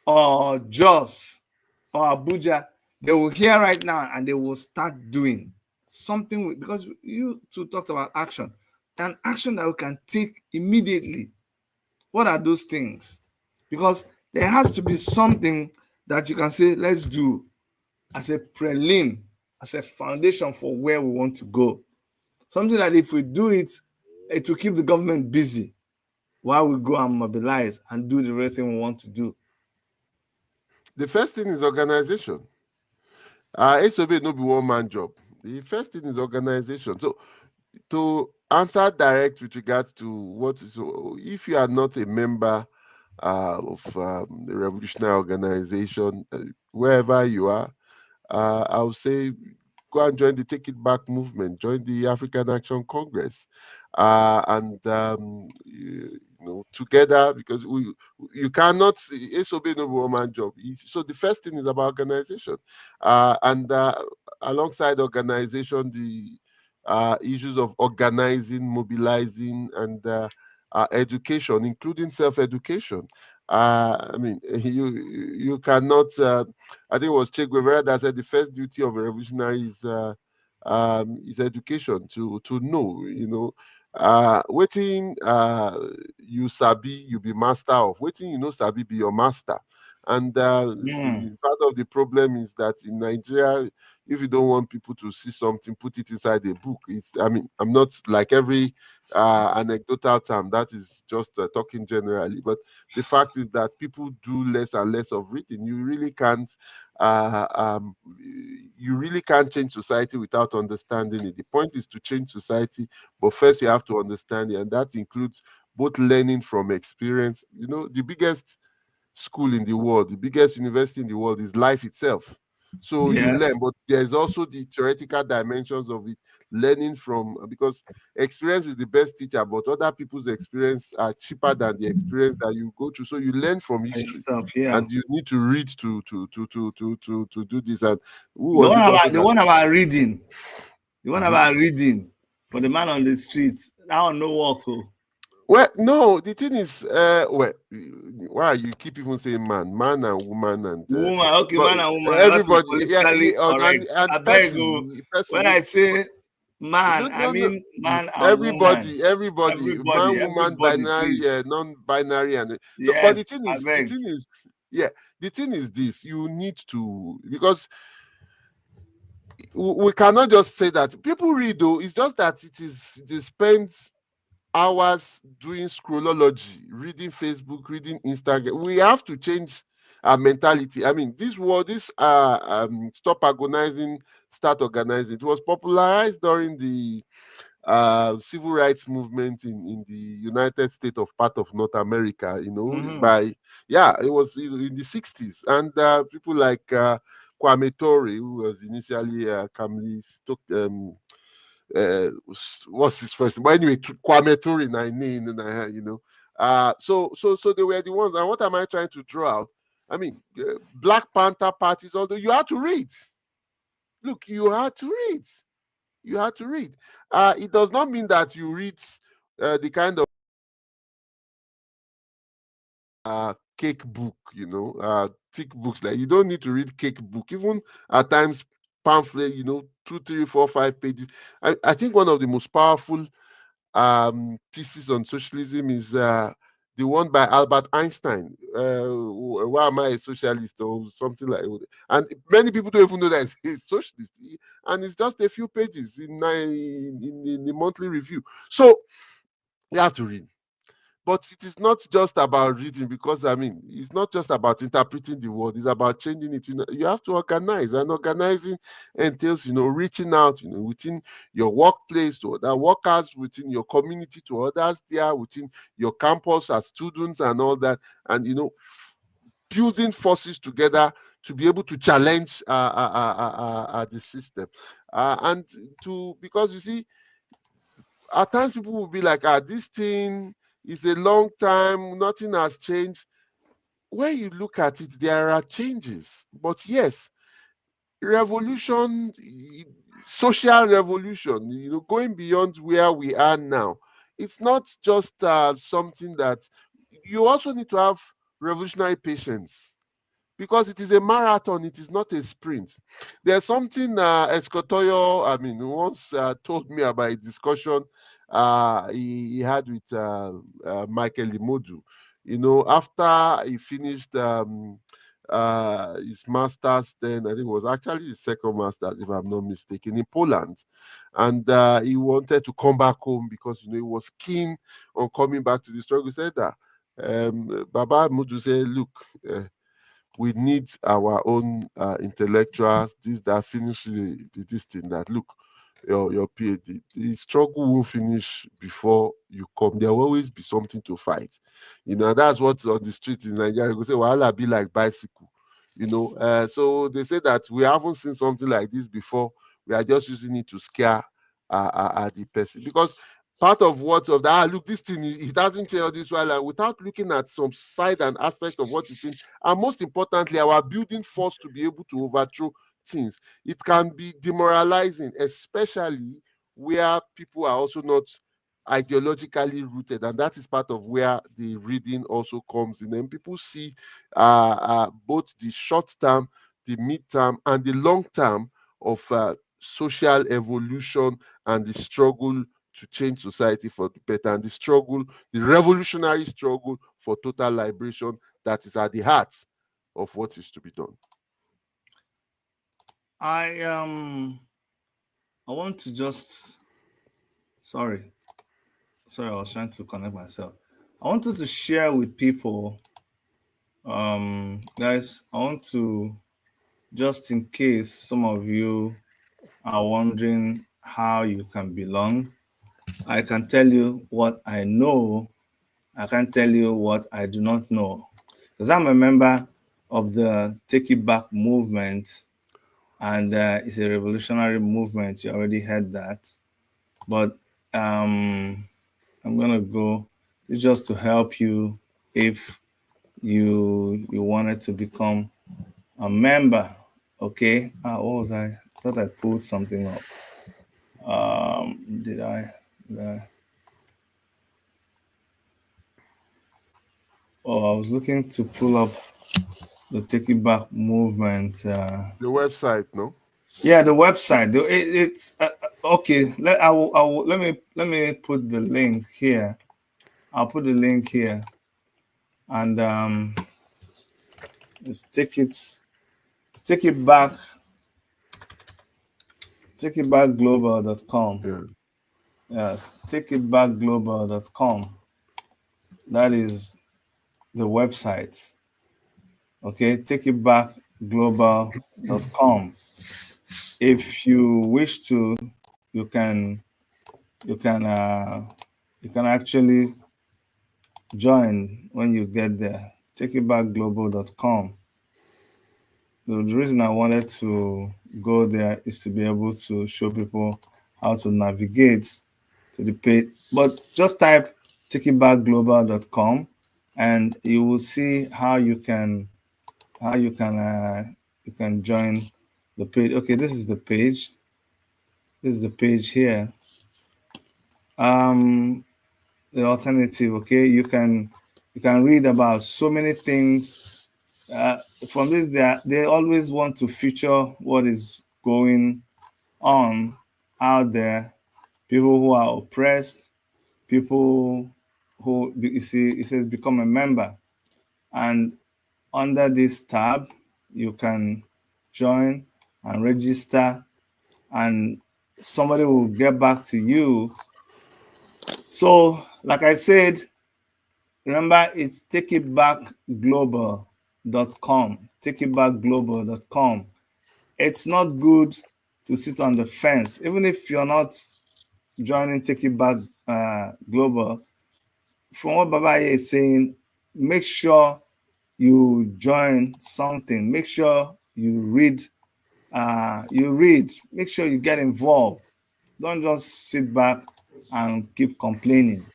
or Jos or Abuja, they will hear right now and they will start doing something, because you two talked about action, an action that we can take immediately. What are those things? Because there has to be something that you can say, let's do as a prelim, as a foundation for where we want to go. Something that if we do it, it will keep the government busy while we go and mobilize and do the real thing we want to do. The first thing is organization. SOB no be one man job. The first thing is organization. So to answer direct with regards to what, so if you are not a member of the revolutionary organization, wherever you are, I would say go and join the Take It Back movement, join the African Action Congress, and together, because you cannot SOB no woman job. So the first thing is about organization, and alongside organization, the issues of organizing, mobilizing, and education, including self-education. I mean, you cannot. I think it was Che Guevara that said the first duty of a revolutionary is education, to know, waiting you sabi, you be master of. Waiting you know sabi be your master. And Mm. part of the problem is that in Nigeria, if you don't want people to see something, put it inside a book. I mean, I'm not like every anecdotal term. That is just talking generally. But the fact is that people do less and less of reading. Uh, um, you really can't change society without understanding it. The point is to change society, but first you have to understand it, and that includes both learning from experience. The biggest school in the world, the biggest university in the world is life itself. So you learn, Yes. but there's also the theoretical dimensions of it, learning from, because experience is the best teacher, but other people's experience are cheaper than the experience that you go through. So you learn from history. Stuff. Yeah. And you need to read to do this. And who The was one it also about the that? one about reading. The one Mhm. about reading for the man on the street. That one no work. Oh. Well, no, the thing is, why you keep even saying man and woman, and Woman, okay, because man and woman. I want to be everybody, yeah, politically correct. I and beg you. person, When I say man, no, I no, no. mean man and woman. Everybody, man, woman, Everybody, binary, please. non-binary, and so. But Yes, I the beg. thing is, yeah, the thing is this: you need to, because we cannot just say that people read. Though it's just that they spend hours doing scrollology, reading Facebook, reading Instagram. We have to change our mentality. I mean, this stop agonizing, start organizing. It was popularized during the civil rights movement in the United States of part of North America. Mm-hmm. By it was in the 60s, and people like Kwame Ture, who was initially Kamli Stoke. What's his first name? But anyway, Kwame Ture, so they were the ones. And what am I trying to draw out? I mean, Black Panther parties, although you had to read. Look, you had to read. You had to read. It does not mean that you read the kind of cake book, thick books. Like, you don't need to read cake book. Even at times, pamphlet, 2, 3, 4, 5 pages. I think one of the most powerful pieces on socialism is the one by Albert Einstein. Why am I a socialist or something like that? And many people don't even know that he's a socialist. And it's just a few pages in the monthly review. So you have to read. But it is not just about reading, because I mean, it's not just about interpreting the word, it's about changing it. You have to organize, and organizing entails, reaching out, within your workplace to other workers, within your community to others there, within your campus as students and all that, and building forces together to be able to challenge the system. And to Because you see, at times people will be like, this thing is a long time, nothing has changed. When you look at it, there are changes. But yes, revolution, social revolution, going beyond where we are now, it's not just something that you also need to have revolutionary patience, because it is a marathon, it is not a sprint. There's something Escotoyo, I mean, once told me about a discussion he had with Michael Imodu. After he finished his master's, then I think it was actually his second master's, if I'm not mistaken, in Poland. And he wanted to come back home because, he was keen on coming back to the struggle. He said that Baba Mudu said, look, we need our own intellectuals, this that finish this thing that look, your PhD, the struggle won't finish before you come. There will always be something to fight. That's what's on the street in Nigeria. You go say, well, I'll be like bicycle. So they say that we haven't seen something like this before. We are just using it to scare the person, because part of what of that, look, this thing, it doesn't change all this while, and without looking at some side and aspect of what it's in, and most importantly, our building force to be able to overthrow things. It can be demoralizing, especially where people are also not ideologically rooted, and that is part of where the reading also comes in. And people see both the short term, the mid term, and the long term of social evolution and the struggle to change society for the better, and the struggle, the revolutionary struggle for total liberation that is at the heart of what is to be done. I want to just sorry, I was trying to connect myself. I wanted to share with people, guys. I want to, just in case some of you are wondering how you can belong, I can tell you what I know. I can't tell you what I do not know, because I'm a member of the Take It Back movement, and it's a revolutionary movement. You already heard that, but I'm gonna go. It's just to help you if you wanted to become a member. Okay. What was I? Thought I pulled something up. Did I? Did I? Oh, I was looking to pull up the Take It Back movement. The website, no? Yeah, the website. It's okay. Let me put the link here. I'll put the link here, and let's take it back. Takeitbackglobal.com. Yeah. Yes, takeitbackglobal.com. That is the website. Okay, takeitbackglobal.com. If you wish to, you can you can uh, you can actually join when you get there. Takeitbackglobal.com. The reason I wanted to go there is to be able to show people how to navigate to the page. But just type takeitbackglobal.com and you will see how you can join the page. Okay, this is the page. This is the page here. Um, the alternative. Okay, you can read about so many things. From this, they always want to feature what is going on out there. People who are oppressed, people who, you see, it says become a member, and under this tab you can join and register, and somebody will get back to you. So like I said, remember, it's takeitbackglobal.com. Takeitbackglobal.com. It's not good to sit on the fence, even if you're not joining Take It Back Global. From what Baba Aye is saying, make sure you join something. Make sure you read. Make sure you get involved. Don't just sit back and keep complaining.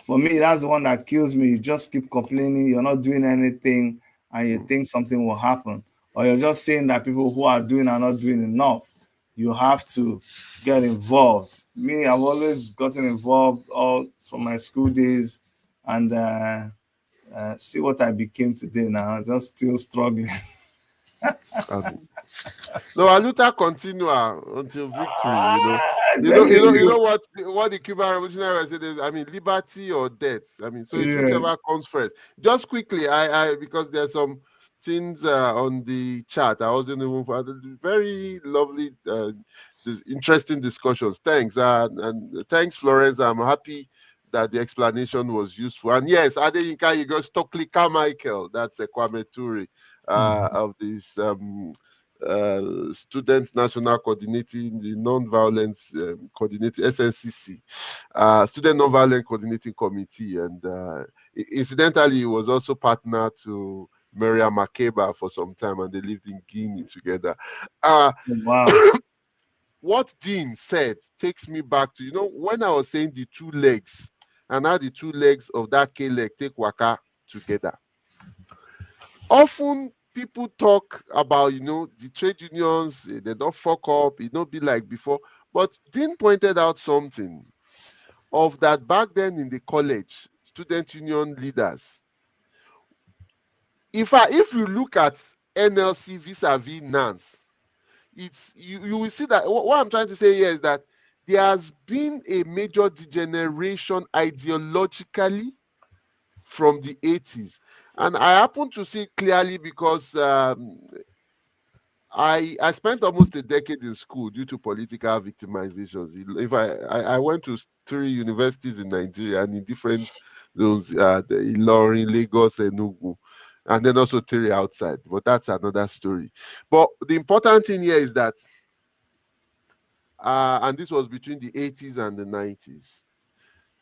For me, that's the one that kills me. You just keep complaining. You're not doing anything, and you think something will happen, or you're just saying that people who are doing are not doing enough. You have to get involved. Me, I've always gotten involved all from my school days, and see what I became today. Now, just still struggling. And no, Aluta continua until victory. I'm telling You you. know what the Cuban revolutionary said is, I mean, liberty or death. I mean, so it's Yeah. whichever comes first. Just quickly, I because there's some things on the chat. I was going to move for very lovely, interesting discussions. Thanks, and thanks, Florence. I'm happy that the explanation was useful. And yes, Adeyinka, you got Stockley Carmichael. That's a Kwame Ture. of this Student National Coordinating, the Non-Violence Coordinating, SNCC, Student Non-Violent Coordinating Committee. And incidentally, he was also partner to Maria Makeba for some time, and they lived in Guinea together. Wow. What Dean said takes me back to, when I was saying the two legs, and how the two legs of that K leg take waka together. Often people talk about, the trade unions, they don't fuck up, it don't be like before. But Dean pointed out something of that back then in the college, student union leaders. If you look at NLC vis-a-vis NANS, you will see that what I'm trying to say here is that there has been a major degeneration ideologically from the 80s. And I happen to see it clearly because I spent almost a decade in school due to political victimizations. If I went to 3 universities in Nigeria and in different zones, the Ilorin, Lagos, Enugu, and then also 3 outside. But that's another story. But the important thing here is that, and this was between the 80s and the 90s.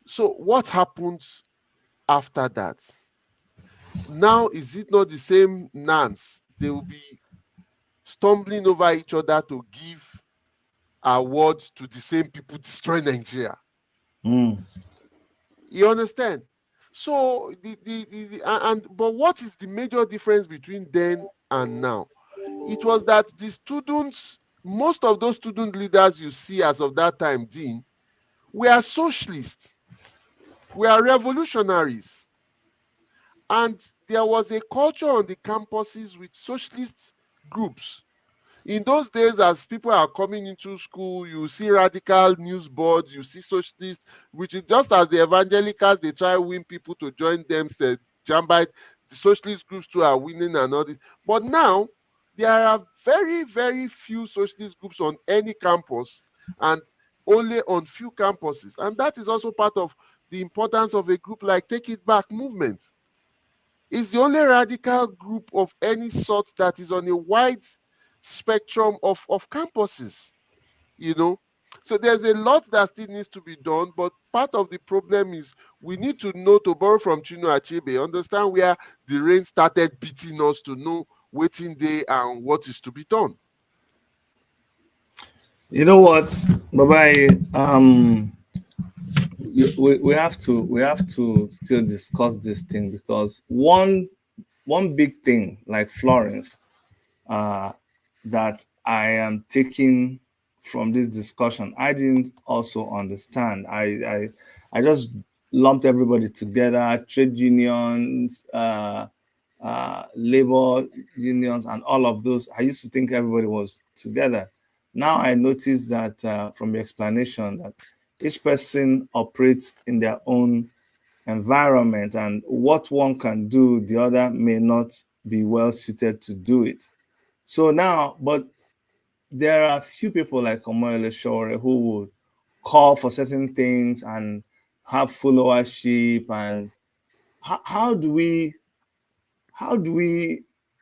So what happened after that? Now, is it not the same Nance? They will be stumbling over each other to give awards to the same people destroying Nigeria. You understand? So but what is the major difference between then and now? It was that the students, most of those student leaders you see as of that time, Dean, were socialists, were revolutionaries. And there was a culture on the campuses with socialist groups. In those days, as people are coming into school, you see radical news boards, you see socialists, which is just as the evangelicals, they try to win people to join them, say, Jambite, the socialist groups too are winning and all this. But now, there are very, very few socialist groups on any campus and only on few campuses. And that is also part of the importance of a group like Take It Back movement. It's the only radical group of any sort that is on a wide spectrum of campuses, So there's a lot that still needs to be done, but part of the problem is we need to know, to borrow from Chino Achebe, understand where the rain started beating us to know waiting day and what is to be done. You know what, Baba, we have to still discuss this thing, because one big thing like Florence, uh, that I am taking from this discussion, I didn't also understand. I just lumped everybody together, trade unions, labor unions, and all of those. I used to think everybody was together. Now I notice that from the explanation, that each person operates in their own environment, and what one can do, the other may not be well suited to do it. So now, but there are a few people like Omoyele Shore who would call for certain things and have followership. And how do we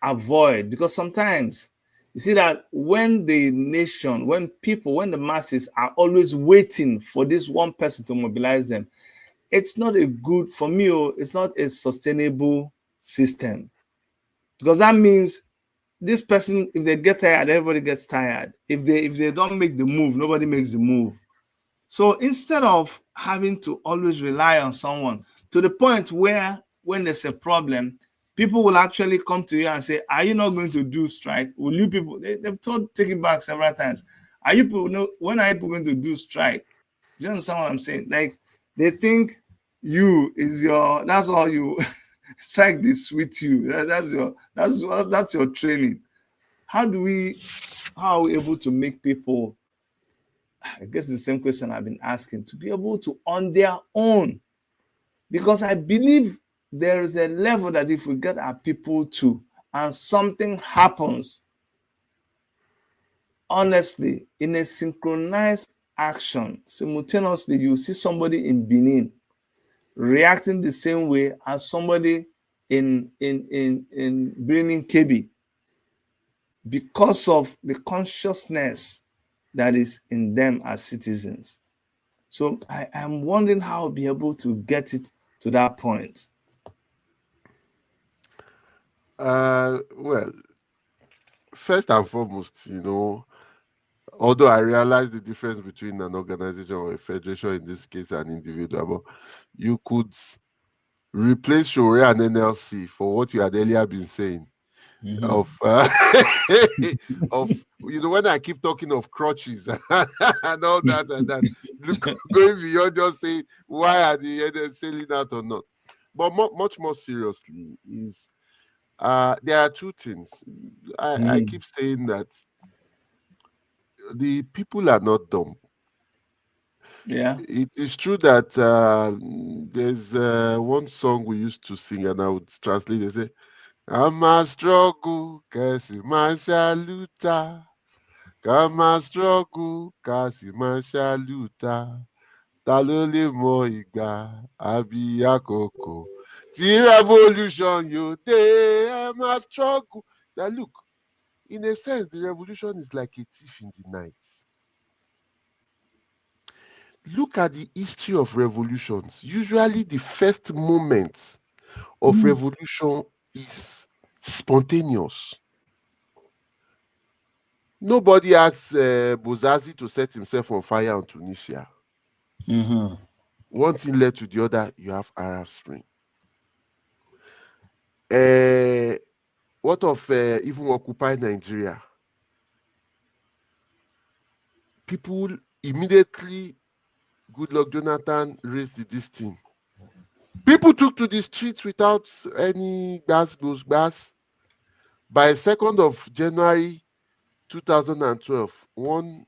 avoid? Because sometimes you see that when the nation, when the masses are always waiting for this one person to mobilize them, it's not a good, for me, it's not a sustainable system. Because that means this person, if they get tired, everybody gets tired. If they don't make the move, nobody makes the move. So instead of having to always rely on someone, to the point where when there's a problem, people will actually come to you and say, are you not going to do strike? Will you people, they've told Take It Back several times, are you people know, when are you people going to do strike? Do you understand what I'm saying? Like, they think that's all you strike this with you. That's your training. How are we able to make people, I guess the same question I've been asking, to be able to on their own? Because I believe there is a level that if we get our people to, and something happens, honestly, in a synchronized action, simultaneously, you see somebody in Benin reacting the same way as somebody in Benin KB. because of the consciousness that is in them as citizens. So I am wondering how I'll be able to get it to that point. Well, first and foremost, although I realize the difference between an organization or a federation, in this case, an individual, but you could replace Sharia and NLC for what you had earlier been saying Mhm. of of when I keep talking of crutches and all that and that, look, going beyond just saying why are the others selling out or not, but much more seriously is there are two things. I Mhm. keep saying that the people are not dumb. Yeah. It is true that there's one song we used to sing, and I would translate. They say, "I'm a struggle, kasi mashaluta. Come a struggle, kasi mashaluta. Ta ló lè mọ ìgbà àbí àkókò tí revolution yóò dé? I'm a struggle." So look, in a sense, the revolution is like a thief in the night. Look at the history of revolutions. Usually, the first moment of Mhm. revolution is spontaneous. Nobody asks Bozazi to set himself on fire on Tunisia. Mhm. One thing led to the other, you have Arab Spring. Uh, what of even Occupy Nigeria? People immediately, Goodluck Jonathan raised this thing. People took to the streets without any gas goes gas. By 2nd of January 2012, one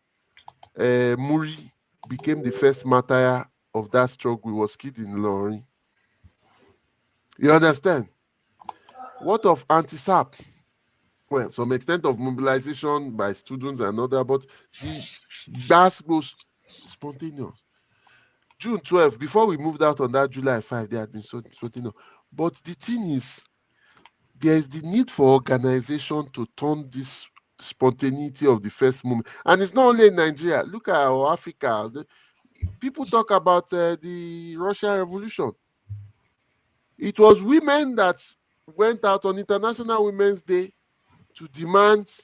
Muri became the first martyr of that struggle. He was killed in Lorry. You understand? What of anti-SAP? Well, some extent of mobilization by students and other, but the gas goes spontaneous. June 12th, before we moved out on that July 5, they had been spontaneous. But the thing is, there is the need for organization to turn this spontaneity of the first moment. And it's not only in Nigeria. Look at our Africa. People talk about the Russian Revolution. It was women that went out on International Women's Day to demand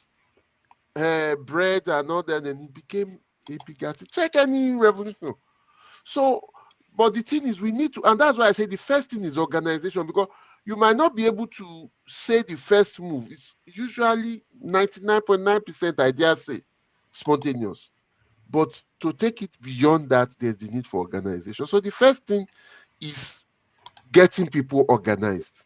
bread and all that, and it became a bigger thing. Check any revolution. So, but the thing is, we need to, and that's why I say the first thing is organization, because you might not be able to say the first move. It's usually 99.9%, I dare say, spontaneous. But to take it beyond that, there's the need for organization. So the first thing is getting people organized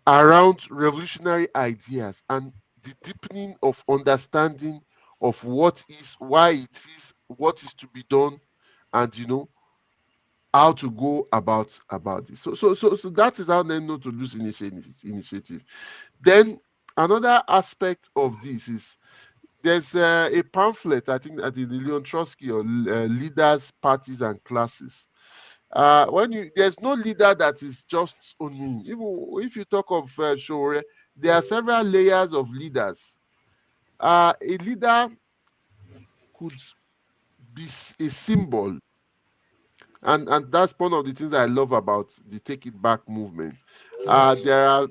around revolutionary ideas and the deepening of understanding of what is, why it is, what is to be done, and how to go about this. So that is how they know to lose initiative. Then another aspect of this is there's a pamphlet, I think, at the Leon Trotsky, or leaders, parties, and classes. When there's no leader that is just only, even if you talk of Shore, there are several layers of leaders. A leader could be a symbol, and that's one of the things I love about the Take It Back movement. There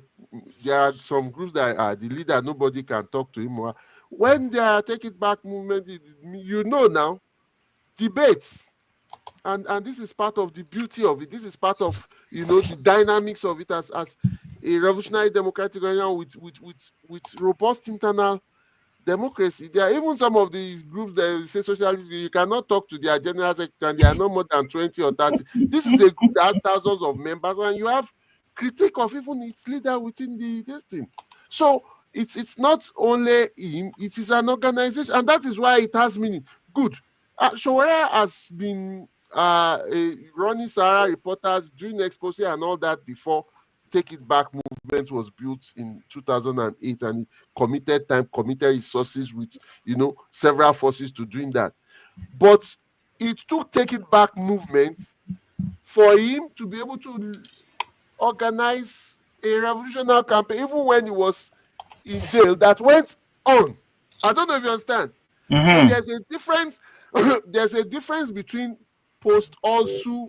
are some groups that are the leader, nobody can talk to him. When they are Take It Back movement, now debates. And this is part of the beauty of it. This is part of the dynamics of it as a revolutionary democratic organization with robust internal democracy. There are even some of these groups that say socialism, you cannot talk to their general secretary, and they are not more than 20 or 30. This is a group that has thousands of members, and you have critique of even its leader within this thing. So it's not only him, it is an organization, and that is why it has meaning. Good. Showera has been running Sahara reporters, doing expose and all that before Take It Back movement was built in 2008, and he committed time, committed resources with several forces to doing that. But it took Take It Back movement for him to be able to organize a revolutionary campaign, even when he was in jail that went on. I don't know if you understand. So Mm-hmm. there's a difference. There's a difference between post also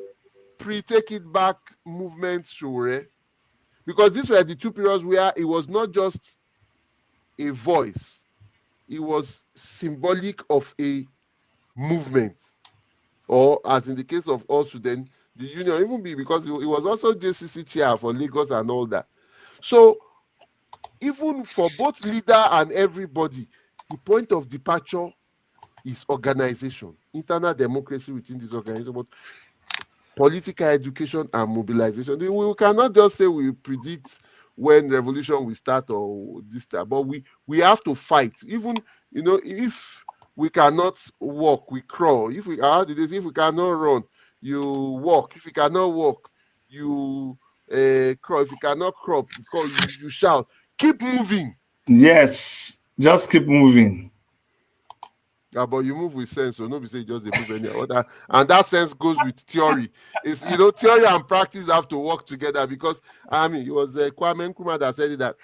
pre-take it back movement, sure, because these were the two periods where it was not just a voice, it was symbolic of a movement. Or as in the case of also, then the union, even be because it was also JCC chair for Lagos and all that. So even for both leader and everybody, the point of departure is organization, internal democracy within this organization, but political education and mobilization. We cannot just say we predict when revolution will start or this time, but we have to fight. Even, if we cannot walk, we crawl. If we are if we cannot run, you walk. If you cannot walk, you crawl. If you cannot crawl, you shout. Keep moving. Yes, just keep moving. Yeah, but you move with sense, so nobody say just they move anyhow. And that sense goes with theory. It's theory and practice have to work together because I mean it was Kwame Nkrumah that said it, that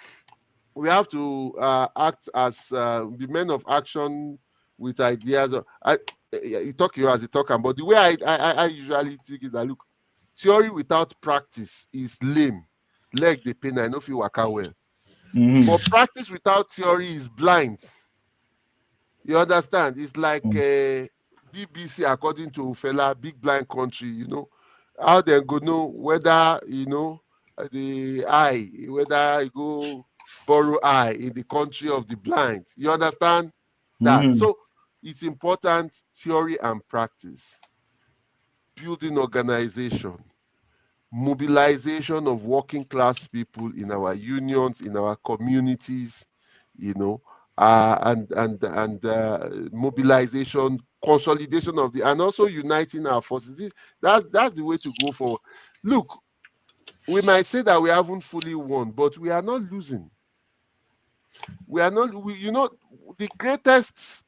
we have to act as the men of action with ideas. He talk you as a talker, but the way I usually think is that look, theory without practice is lame. Leg the pain, I know if you work out well. Mm-hmm. But practice without theory is blind. You understand? It's like BBC, according to Fela, big blind country, how they go know whether, the eye, whether you go borrow eye in the country of the blind. You understand that? Mm-hmm. So it's important, theory and practice, building organization, mobilization of working class people in our unions, in our communities, you know, and mobilization, consolidation of and also uniting our forces. That's the way to go forward. Look, we might say that we haven't fully won, but we are not losing. We are not. The greatest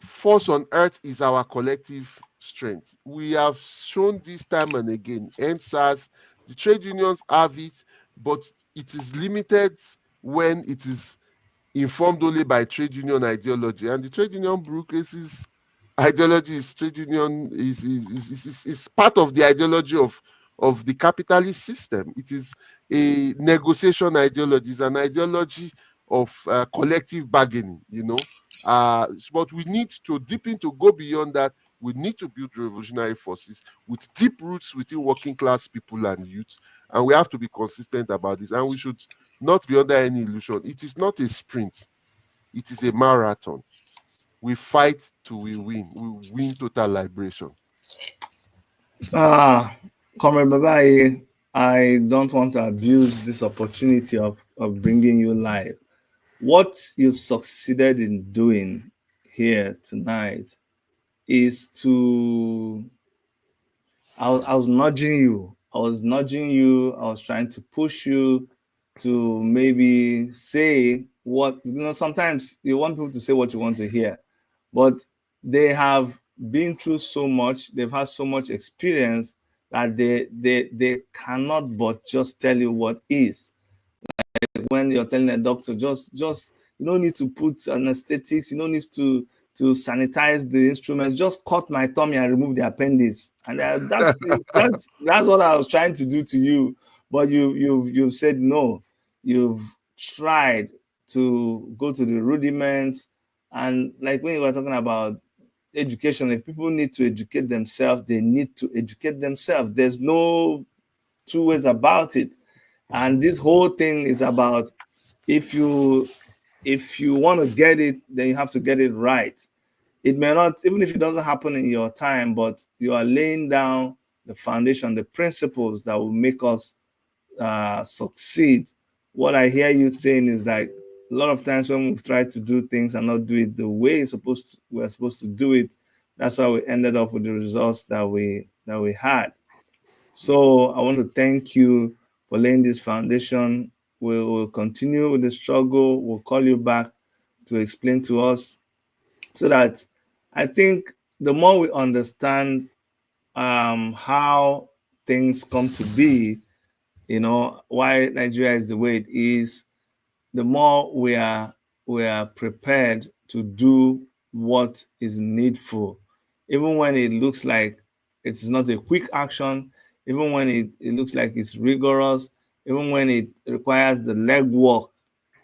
force on earth is our collective strength. We have shown this time and again. NSAS, the trade unions have it, but it is limited when it is informed only by trade union ideology. And the trade union bureaucracy's ideology is trade union is part of the ideology of the capitalist system. It is a negotiation ideology. It's an ideology of collective bargaining, but we need to dip into, go beyond that. We need to build revolutionary forces with deep roots within working class people and youth. And we have to be consistent about this. And we should not be under any illusion. It is not a sprint, it is a marathon. We fight till we win. We win total liberation. Ah, Comrade Baba Aye, I don't want to abuse this opportunity of bringing you live. What you've succeeded in doing here tonight is to I was nudging you. I was nudging you. I was trying to push you to maybe say what sometimes you want people to say what you want to hear, but they have been through so much, they've had so much experience that they cannot but just tell you what is. When you're telling a doctor, just you don't need to put anesthetics, you don't need to sanitize the instruments, just cut my tummy and remove the appendix. And that's what I was trying to do to you, but you've said no. You've tried to go to the rudiments, and like when you were talking about education, if people need to educate themselves, they need to educate themselves. There's no two ways about it. And this whole thing is about, if you want to get it, then you have to get it right. It may not, even if it doesn't happen in your time, but you are laying down the foundation, the principles that will make us succeed. What I hear you saying is like, a lot of times when we've tried to do things and not do it the way we're supposed to do it, that's why we ended up with the results that we had. So I want to thank you for laying this foundation. We will continue with the struggle. We'll call you back to explain to us, so that I think the more we understand how things come to be, why Nigeria is the way it is, the more we are prepared to do what is needful, even when it looks like it's not a quick action, even when it looks like it's rigorous, even when it requires the legwork,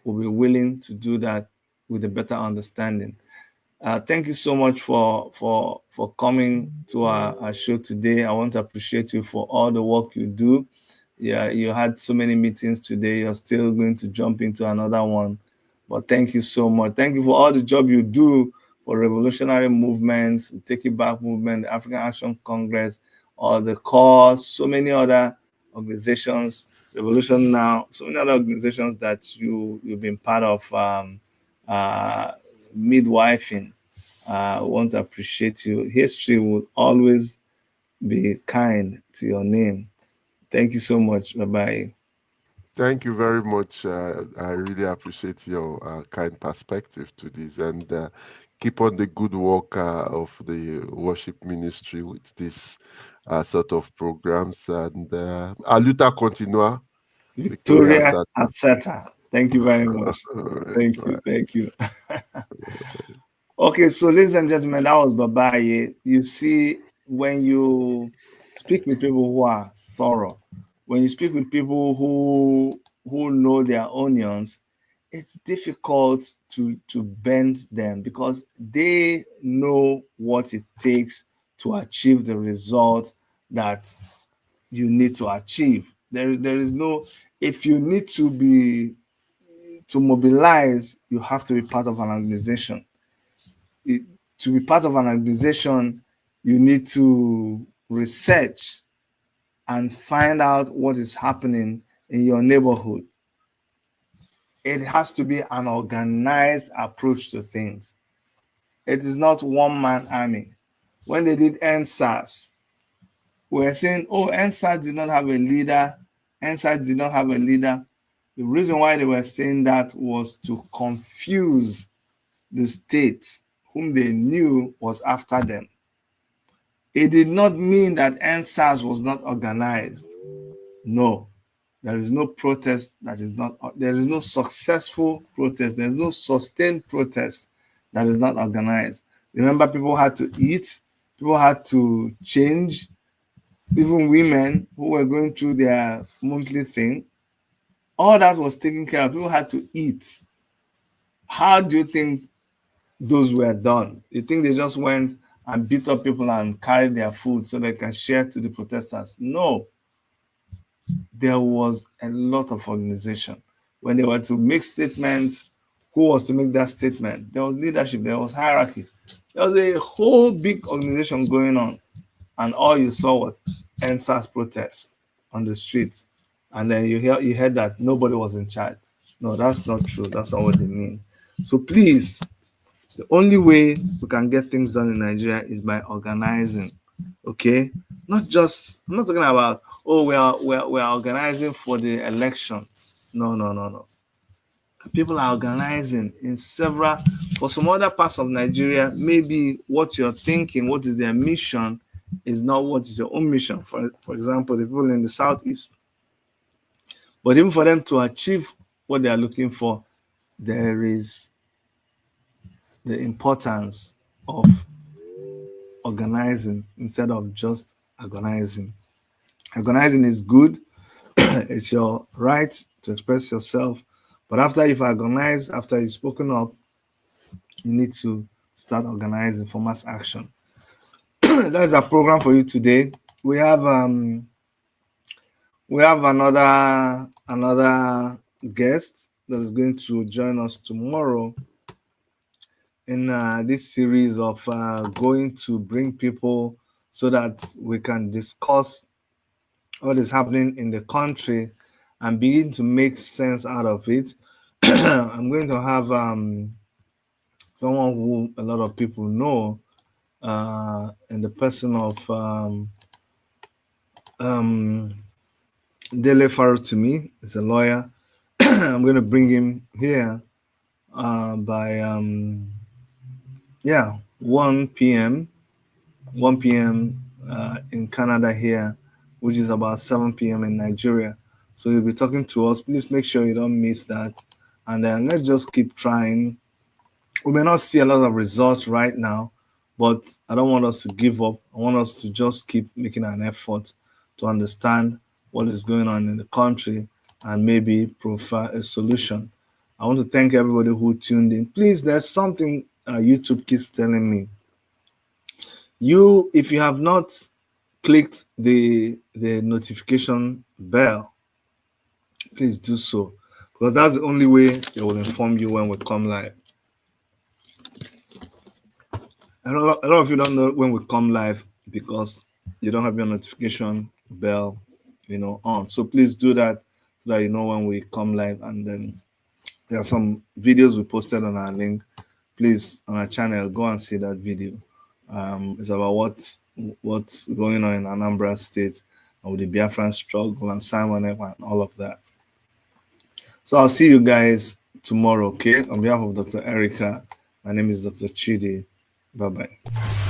we'll be willing to do that with a better understanding. Thank you so much for coming to our show today. I want to appreciate you for all the work you do. Yeah, you had so many meetings today. You're still going to jump into another one. But thank you so much. Thank you for all the job you do for revolutionary movements, Take It Back movement, the African Action Congress, or the cause, so many other organizations, Revolution Now, so many other organizations that you've been part of, uh, midwifing. I want to appreciate you. History will always be kind to your name. Thank you so much. Bye bye. Thank you very much. I really appreciate your kind perspective to this, and keep on the good work of the worship ministry with this sort of programs. And a luta continua, Victoria Victoria Sata. Aseta. Thank you very much. All right, Thank you. bye. Thank you. Okay, so ladies and gentlemen, that was Baba Aye. You see, when you speak with people who are thorough, when you speak with people who know their onions, it's difficult to bend them because they know what it takes to achieve the result that you need to achieve. There is no, if you need to mobilize, you have to be part of an organization. it, to be part of an organization, you need to research and find out what is happening in your neighborhood. It has to be an organized approach to things. It is not one man army. When they did NSAS, we were saying, oh, NSAS did not have a leader. NSAS did not have a leader. The reason why they were saying that was to confuse the state, whom they knew was after them. It did not mean that NSAS was not organized. No, there is no protest that is not, there is no successful protest, there is no sustained protest that is not organized. Remember, people had to eat, people had to change, even women who were going through their monthly thing, all that was taken care of. People had to eat. How do you think those were done? You think they just went and beat up people and carried their food so they can share to the protesters? No, there was a lot of organization. When they were to make statements, who was to make that statement? There was leadership, there was hierarchy. There was a whole big organization going on, and all you saw was NSAS protest on the streets. And then you heard that nobody was in charge. No, that's not true. That's not what they mean. So please, the only way we can get things done in Nigeria is by organizing. Okay, not just, I'm not talking about, oh, we are organizing for the election. No, no, no, no. People are organizing in several, for some other parts of Nigeria, maybe what you're thinking, what is their mission, is not what is your own mission. For example, the people in the southeast. But even for them to achieve what they are looking for, there is the importance of organizing instead of just agonizing. Agonizing is good, it's your right to express yourself. But after you've agonized, after you've spoken up, you need to start organizing for mass action. That's our program for you today. We have another guest that is going to join us tomorrow in this series of going to bring people so that we can discuss what is happening in the country and begin to make sense out of it. I'm going to have someone who a lot of people know in the person of um, Dele Farotimi. Is a lawyer. I'm going to bring him here by 1 p.m. 1 p.m. In Canada here, which is about 7 p.m. in Nigeria. So you'll be talking to us. Please make sure you don't miss that. and then let's just keep trying. We may not see a lot of results right now, but I don't want us to give up. I want us to just keep making an effort to understand what is going on in the country and maybe provide a solution. I want to thank everybody who tuned in. Please, there's something YouTube keeps telling me. If you have not clicked the notification bell, please do so, because that's the only way they will inform you when we come live. A lot of you don't know when we come live because you don't have your notification bell, on. So please do that so that you know when we come live. And then there are some videos we posted on our link. Please, on our channel, go and see that video. It's about what's going on in Anambra State and with the Biafran struggle and Simon Ekpa and all of that. So I'll see you guys tomorrow, okay? On behalf of Dr. Erica, my name is Dr. Chidi. Bye-bye.